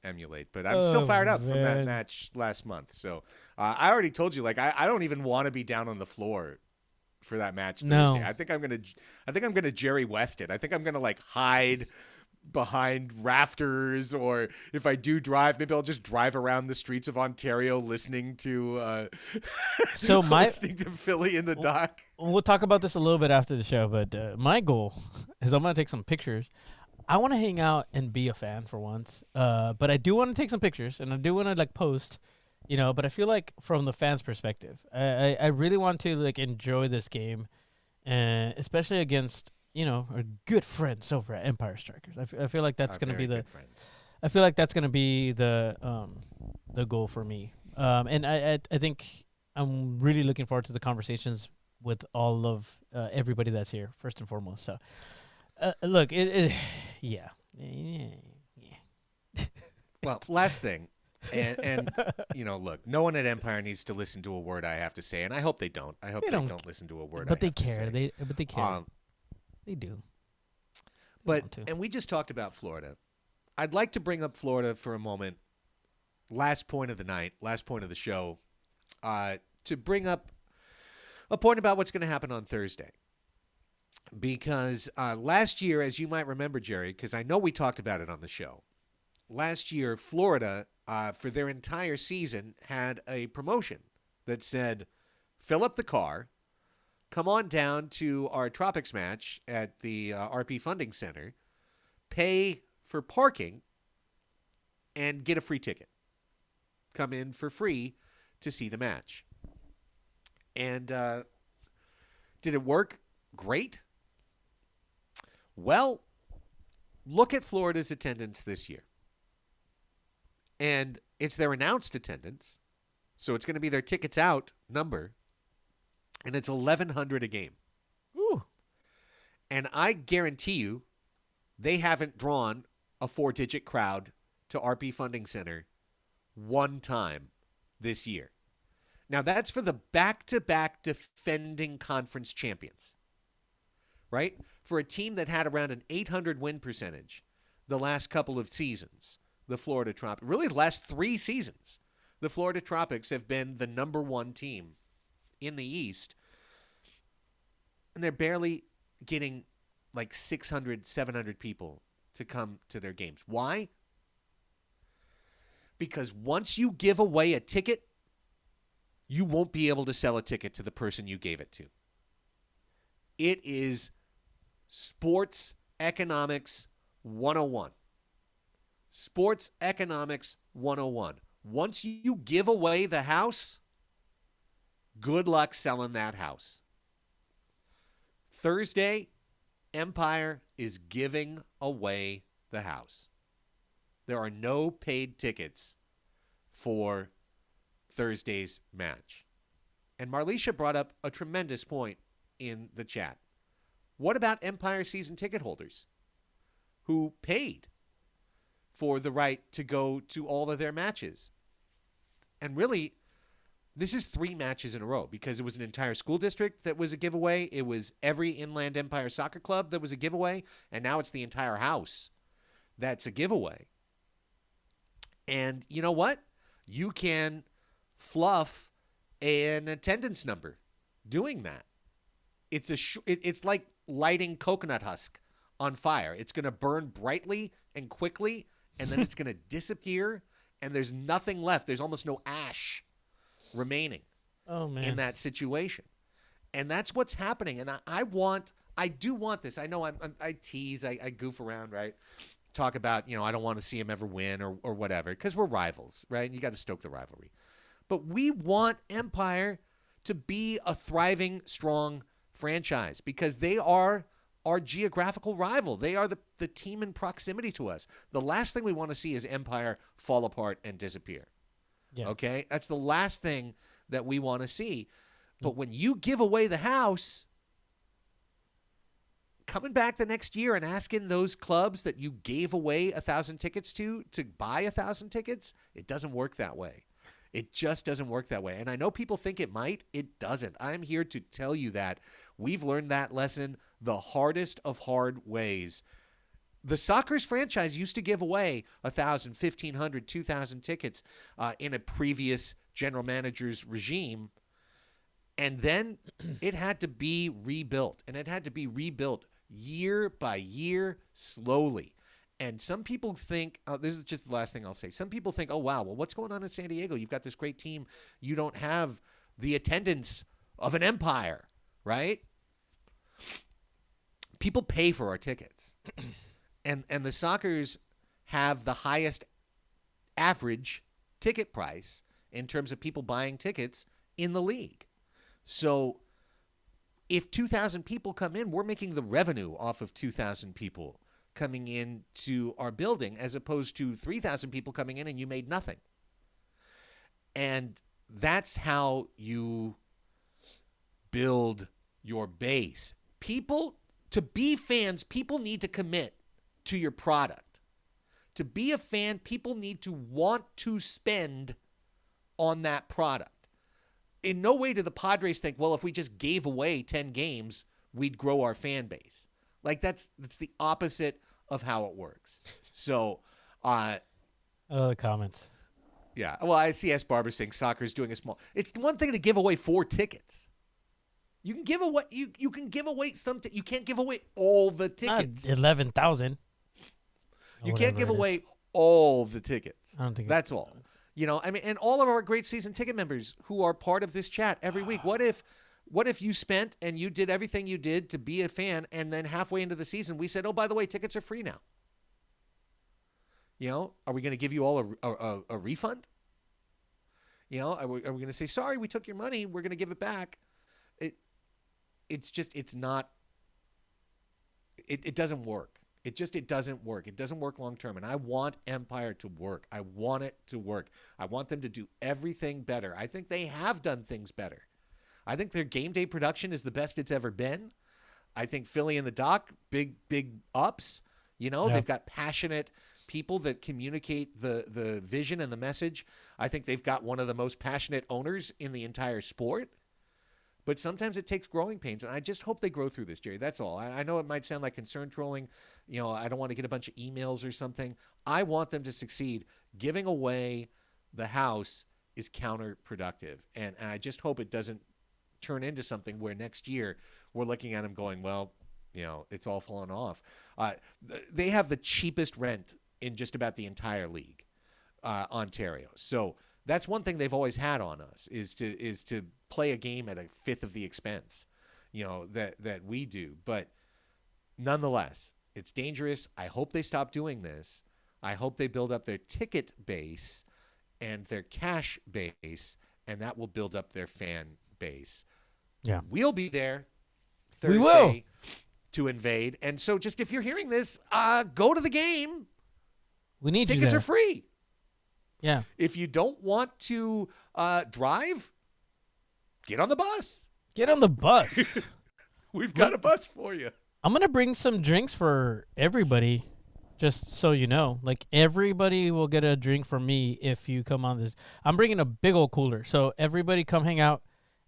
[SPEAKER 4] emulate. But I'm still fired up from that
[SPEAKER 6] man.
[SPEAKER 4] match last month. So I already told you, like, I don't even want to be down on the floor for that match Thursday.
[SPEAKER 6] No.
[SPEAKER 4] I think I'm gonna Jerry West it. I think I'm gonna like hide behind rafters, or if I do drive, maybe I'll just drive around the streets of Ontario listening to
[SPEAKER 6] So
[SPEAKER 4] listening to Philly in the dock.
[SPEAKER 6] We'll talk about this a little bit after the show, but my goal is I'm going to take some pictures. I want to hang out and be a fan for once, but I do want to take some pictures, and I do want to, like, post, you know, but I feel like from the fans' perspective, I really want to, like, enjoy this game, especially against, are good friends over at Empire Strikers. I feel like that's
[SPEAKER 4] Are
[SPEAKER 6] going to be
[SPEAKER 4] very
[SPEAKER 6] the
[SPEAKER 4] good friends.
[SPEAKER 6] I feel like that's going to be the goal for me. And I think I'm really looking forward to the conversations with all of everybody that's here, first and foremost. So, look, yeah.
[SPEAKER 4] Well, last thing, and look, no one at Empire needs to listen to a word I have to say, and I hope they don't. I hope they don't listen to a word.
[SPEAKER 6] But
[SPEAKER 4] I
[SPEAKER 6] they
[SPEAKER 4] have to
[SPEAKER 6] care.
[SPEAKER 4] say.
[SPEAKER 6] They care. They do.
[SPEAKER 4] And we just talked about Florida. I'd like to bring up Florida for a moment. Last point of the night, last point of the show, to bring up a point about what's going to happen on Thursday. Because last year, as you might remember, Jerry, because I know we talked about it on the show, last year, Florida, for their entire season, had a promotion that said, fill up the car, come on down to our Tropics match at the RP Funding Center, pay for parking, and get a free ticket. Come in for free to see the match. And did it work? Great. Well, look at Florida's attendance this year. And it's their announced attendance, so it's going to be their tickets out number, and it's 1,100 a game.
[SPEAKER 6] Ooh.
[SPEAKER 4] And I guarantee you they haven't drawn a 4-digit crowd to RP Funding Center one time this year. Now, that's for the back-to-back defending conference champions, right? For a team that had around an 800 win percentage the last couple of seasons, the Florida Tropics, really the last 3 seasons, the Florida Tropics have been the number 1 team in the East, and they're barely getting like 600, 700 people to come to their games. Why? Because once you give away a ticket, you won't be able to sell a ticket to the person you gave it to. It is sports economics 101. Sports economics 101. Once you give away the house, good luck selling that house. Thursday, Empire is giving away the house. There are no paid tickets for Thursday's match. And Marlisha brought up a tremendous point in the chat. What about Empire season ticket holders who paid for the right to go to all of their matches? And really, this is 3 matches in a row because it was an entire school district that was a giveaway. It was every Inland Empire Soccer Club that was a giveaway. And now it's the entire house that's a giveaway. And you know what? You can fluff an attendance number doing that. It's like lighting coconut husk on fire. It's going to burn brightly and quickly, and then it's going to disappear, and there's nothing left. There's almost no ash remaining in that situation. And that's what's happening. And I do want this. I know I tease, I goof around, right? Talk about, I don't want to see him ever win or whatever, because we're rivals, right? And you got to stoke the rivalry. But we want Empire to be a thriving, strong franchise because they are our geographical rival. They are the team in proximity to us. The last thing we want to see is Empire fall apart and disappear. Yeah. Okay? That's the last thing that we want to see. But when you give away the house, coming back the next year and asking those clubs that you gave away 1,000 tickets to buy 1,000 tickets, it doesn't work that way. It just doesn't work that way. And I know people think it might. It doesn't. I'm here to tell you that we've learned that lesson the hardest of hard ways. The Soccer's franchise used to give away 1,000, 1,500, 2,000 tickets in a previous general manager's regime. And then it had to be rebuilt. And it had to be rebuilt year by year, slowly. And some people think, this is just the last thing I'll say. Some people think, oh, wow, well, what's going on in San Diego? You've got this great team. You don't have the attendance of an Empire, right? People pay for our tickets. and the Soccers have the highest average ticket price in terms of people buying tickets in the league. So if 2,000 people come in, we're making the revenue off of 2,000 people coming in to our building, as opposed to 3,000 people coming in and you made nothing. And that's how you build your base. People, to be fans, people need to commit to your product. To be a fan, people need to want to spend on that product. In no way do the Padres think, well, if we just gave away 10 games, we'd grow our fan base. Like, that's the opposite of how it works. So,
[SPEAKER 6] the comments.
[SPEAKER 4] yeah. Well, I see S. Barber saying soccer's doing a small. It's one thing to give away 4 tickets. You can give away you can give away some. You can't give away all the tickets.
[SPEAKER 6] 11,000.
[SPEAKER 4] You can't give away all the tickets.
[SPEAKER 6] I don't think
[SPEAKER 4] that's all. You know, I mean, and all of our great season ticket members who are part of this chat every week. What if you spent and you did everything you did to be a fan, and then halfway into the season we said, oh, by the way, tickets are free now. You know, are we going to give you all a refund? You know, are we going to say, sorry, we took your money, we're going to give it back? It doesn't work. It doesn't work. It doesn't work long term. And I want Empire to work. I want it to work. I want them to do everything better. I think they have done things better. I think their game day production is the best it's ever been. I think Philly and the Doc, big ups. You know, they've got passionate people that communicate the vision and the message. I think they've got one of the most passionate owners in the entire sport. But sometimes it takes growing pains, and I just hope they grow through this, Jerry. That's all. I know it might sound like concern trolling. You know, I don't want to get a bunch of emails or something. I want them to succeed. Giving away the house is counterproductive, and I just hope it doesn't turn into something where next year we're looking at them going, well, you know, it's all fallen off. They have the cheapest rent in just about the entire league, Ontario. So that's one thing they've always had on us is to play a game at a fifth of the expense, you know, that we do. But nonetheless, it's dangerous. I hope they stop doing this. I hope they build up their ticket base and their cash base, and that will build up their fan base.
[SPEAKER 6] Yeah.
[SPEAKER 4] We'll be there
[SPEAKER 6] We will.
[SPEAKER 4] Thursday to invade. And so just if you're hearing this, go to the game.
[SPEAKER 6] We need you
[SPEAKER 4] Tickets
[SPEAKER 6] there.
[SPEAKER 4] are free.
[SPEAKER 6] Yeah.
[SPEAKER 4] If you don't want to drive, get on the bus.
[SPEAKER 6] Get on the bus.
[SPEAKER 4] We've got a bus for you.
[SPEAKER 6] I'm going to bring some drinks for everybody, just so you know. Like, everybody will get a drink from me if you come on this. I'm bringing a big old cooler. So everybody come hang out,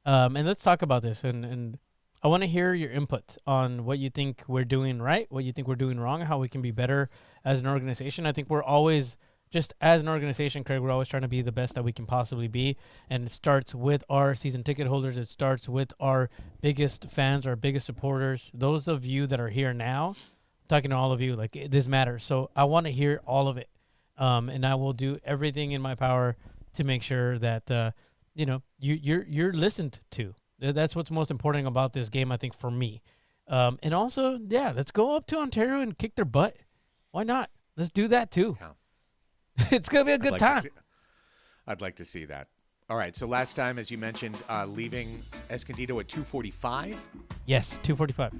[SPEAKER 6] and let's talk about this. And I want to hear your input on what you think we're doing right, what you think we're doing wrong, how we can be better as an organization. I think we're always, just as an organization, Craig, we're always trying to be the best that we can possibly be. And it starts with our season ticket holders. It starts with our biggest fans, our biggest supporters. Those of you that are here now, I'm talking to all of you, like, this matters. So I want to hear all of it. And I will do everything in my power to make sure that, you know, you're listened to. That's what's most important about this game, I think, for me. And also, yeah, let's go up to Ontario and kick their butt. Why not? Let's do that too.
[SPEAKER 4] Yeah.
[SPEAKER 6] It's going to be a good time.
[SPEAKER 4] I'd like to see that. All right. So last time, as you mentioned, leaving Escondido at 2:45.
[SPEAKER 6] Yes, 2:45.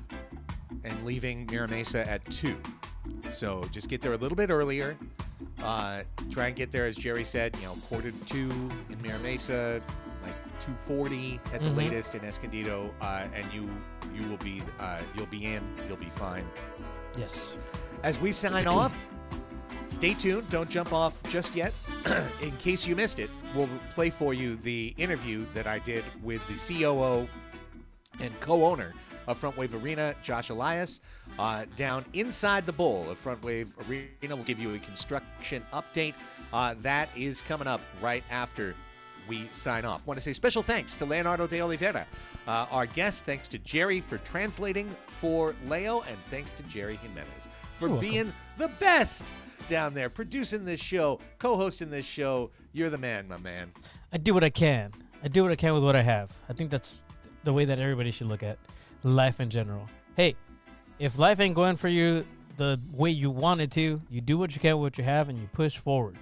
[SPEAKER 4] And leaving Mira Mesa at 2. So just get there a little bit earlier. Try and get there, as Jerry said, you know, 1:45 in Mira Mesa, like 2:40 at the latest in Escondido, and you will be you'll be fine.
[SPEAKER 6] Yes.
[SPEAKER 4] As we sign off, stay tuned. Don't jump off just yet. In case you missed it, we'll play for you the interview that I did with the COO and co-owner of Frontwave Arena, Josh Elias, down inside the bowl of Frontwave Arena. We'll give you a construction update. That is coming up right after we sign off. Want to say special thanks to Leonardo de Oliveira, our guest. Thanks to Jerry for translating for Leo, and thanks to Jerry Jimenez for being the best down there, producing this show, co-hosting this show. You're the man, my man.
[SPEAKER 6] I do what I can. I do what I can with what I have. I think that's the way that everybody should look at life in general. Hey, if life ain't going for you the way you want it to, you do what you can with what you have, and you push forward.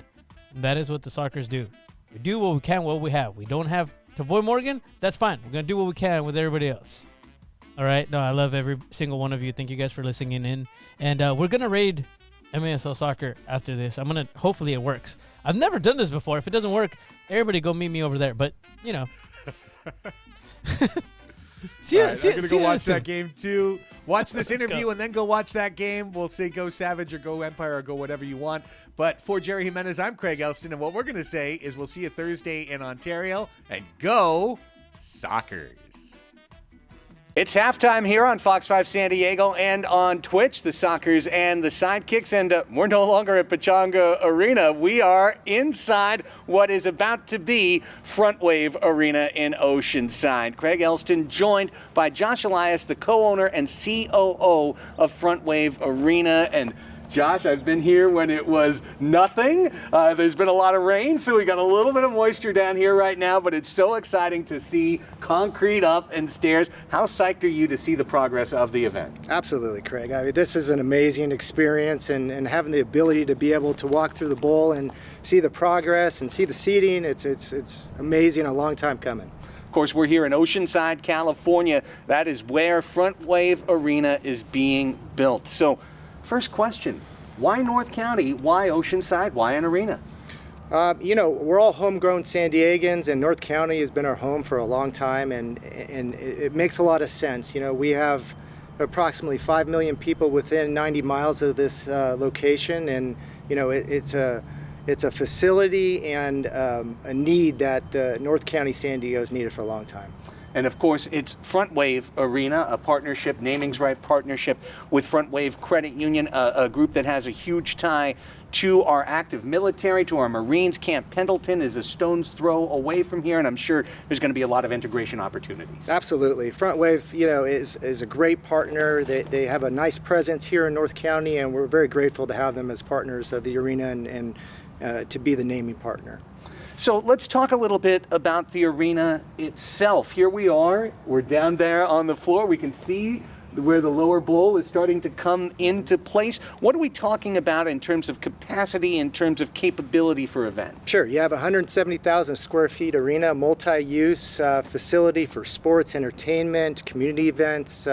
[SPEAKER 6] And that is what the Sockers do. We do what we can with what we have. We don't have to Tavoy Morgan. That's fine. We're going to do what we can with everybody else. All right. No, I love every single one of you. Thank you guys for listening in. And we're going to raid MASL Soccer after this. Hopefully it works. I've never done this before. If it doesn't work, everybody go meet me over there. But, you know.
[SPEAKER 4] I'm going to go watch that game too. Watch this interview and then go watch that game. We'll say go Savage or go Empire or go whatever you want. But for Jerry Jimenez, I'm Craig Elston. And what we're going to say is we'll see you Thursday in Ontario. And go Sockers. It's halftime here on Fox 5 San Diego and on Twitch, the Sockers and the Sidekicks. And we're no longer at Pechanga Arena. We are inside what is about to be Frontwave Arena in Oceanside. Craig Elston joined by Josh Elias, the co-owner and COO of Frontwave Arena. And Josh, I've been here when it was nothing. There's been a lot of rain, so we got a little bit of moisture down here right now, but it's so exciting to see concrete up and stairs. How psyched are you to see the progress of the event?
[SPEAKER 8] Absolutely, Craig. I mean, this is an amazing experience, and having the ability to be able to walk through the bowl and see the progress and see the seating, it's amazing, a long time coming.
[SPEAKER 4] Of course, we're here in Oceanside, California. That is where Frontwave Arena is being built. So, first question, why North County? Why Oceanside? Why an arena?
[SPEAKER 8] We're all homegrown San Diegans, and North County has been our home for a long time, and it makes a lot of sense. You know, we have approximately 5 million people within 90 miles of this location, and, you know, it's a facility and a need that the North County San Diego has needed for a long time.
[SPEAKER 4] And of course, it's Frontwave Arena, a partnership, naming's right partnership with Frontwave Credit Union, a group that has a huge tie to our active military, to our Marines. Camp Pendleton is a stone's throw away from here, and I'm sure there's going to be a lot of integration opportunities.
[SPEAKER 8] Absolutely. Frontwave, is a great partner. They have a nice presence here in North County, and we're very grateful to have them as partners of the arena and to be the naming partner.
[SPEAKER 4] So let's talk a little bit about the arena itself. Here we are. We're down there on the floor. We can see where the lower bowl is starting to come into place. What are we talking about in terms of capacity, in terms of capability for events?
[SPEAKER 8] Sure. You have 170,000 square feet arena, multi-use facility for sports, entertainment, community events.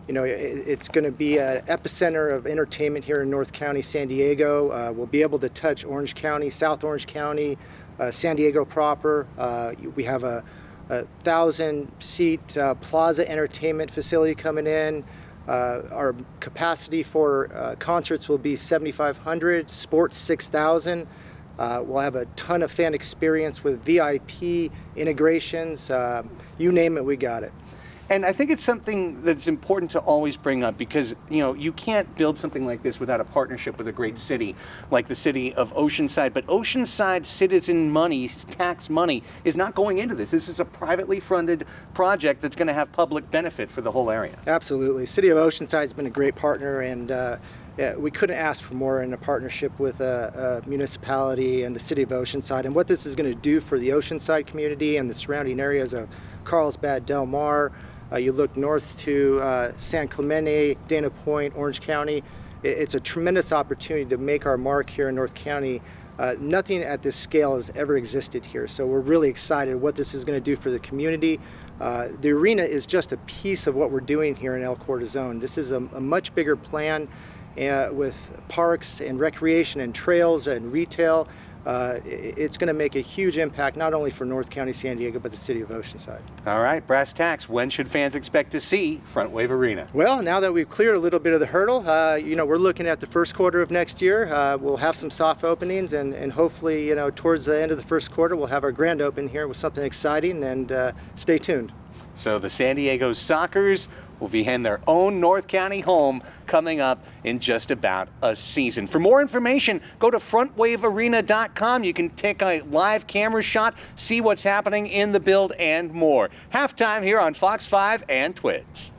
[SPEAKER 8] It's going to be an epicenter of entertainment here in North County, San Diego. We'll be able to touch Orange County, South Orange County, San Diego proper. We have a 1,000-seat plaza entertainment facility coming in. Our capacity for concerts will be 7,500, sports 6,000. We'll have a ton of fan experience with VIP integrations. You name it, we got it.
[SPEAKER 4] And I think it's something that's important to always bring up because, you can't build something like this without a partnership with a great city like the city of Oceanside. But Oceanside citizen money, tax money, is not going into this. This is a privately funded project that's going to have public benefit for the whole area.
[SPEAKER 8] Absolutely. City of Oceanside has been a great partner, and we couldn't ask for more in a partnership with a municipality and the city of Oceanside. And what this is going to do for the Oceanside community and the surrounding areas of Carlsbad, Del Mar, you look north to San Clemente, Dana Point, Orange County. It's a tremendous opportunity to make our mark here in North County. Nothing at this scale has ever existed here, so we're really excited what this is going to do for the community. The arena is just a piece of what we're doing here in El Cortizon. This is a much bigger plan with parks and recreation and trails and retail. It's going to make a huge impact not only for North County, San Diego, but the city of Oceanside.
[SPEAKER 4] All right, brass tacks. When should fans expect to see Frontwave Arena?
[SPEAKER 8] Well, now that we've cleared a little bit of the hurdle, we're looking at the first quarter of next year. We'll have some soft openings, and hopefully, towards the end of the first quarter, we'll have our grand open here with something exciting, and stay tuned.
[SPEAKER 4] So the San Diego Sockers will be in their own North County home coming up in just about a season. For more information, go to frontwavearena.com. You can take a live camera shot, see what's happening in the build, and more. Halftime here on Fox 5 and Twitch.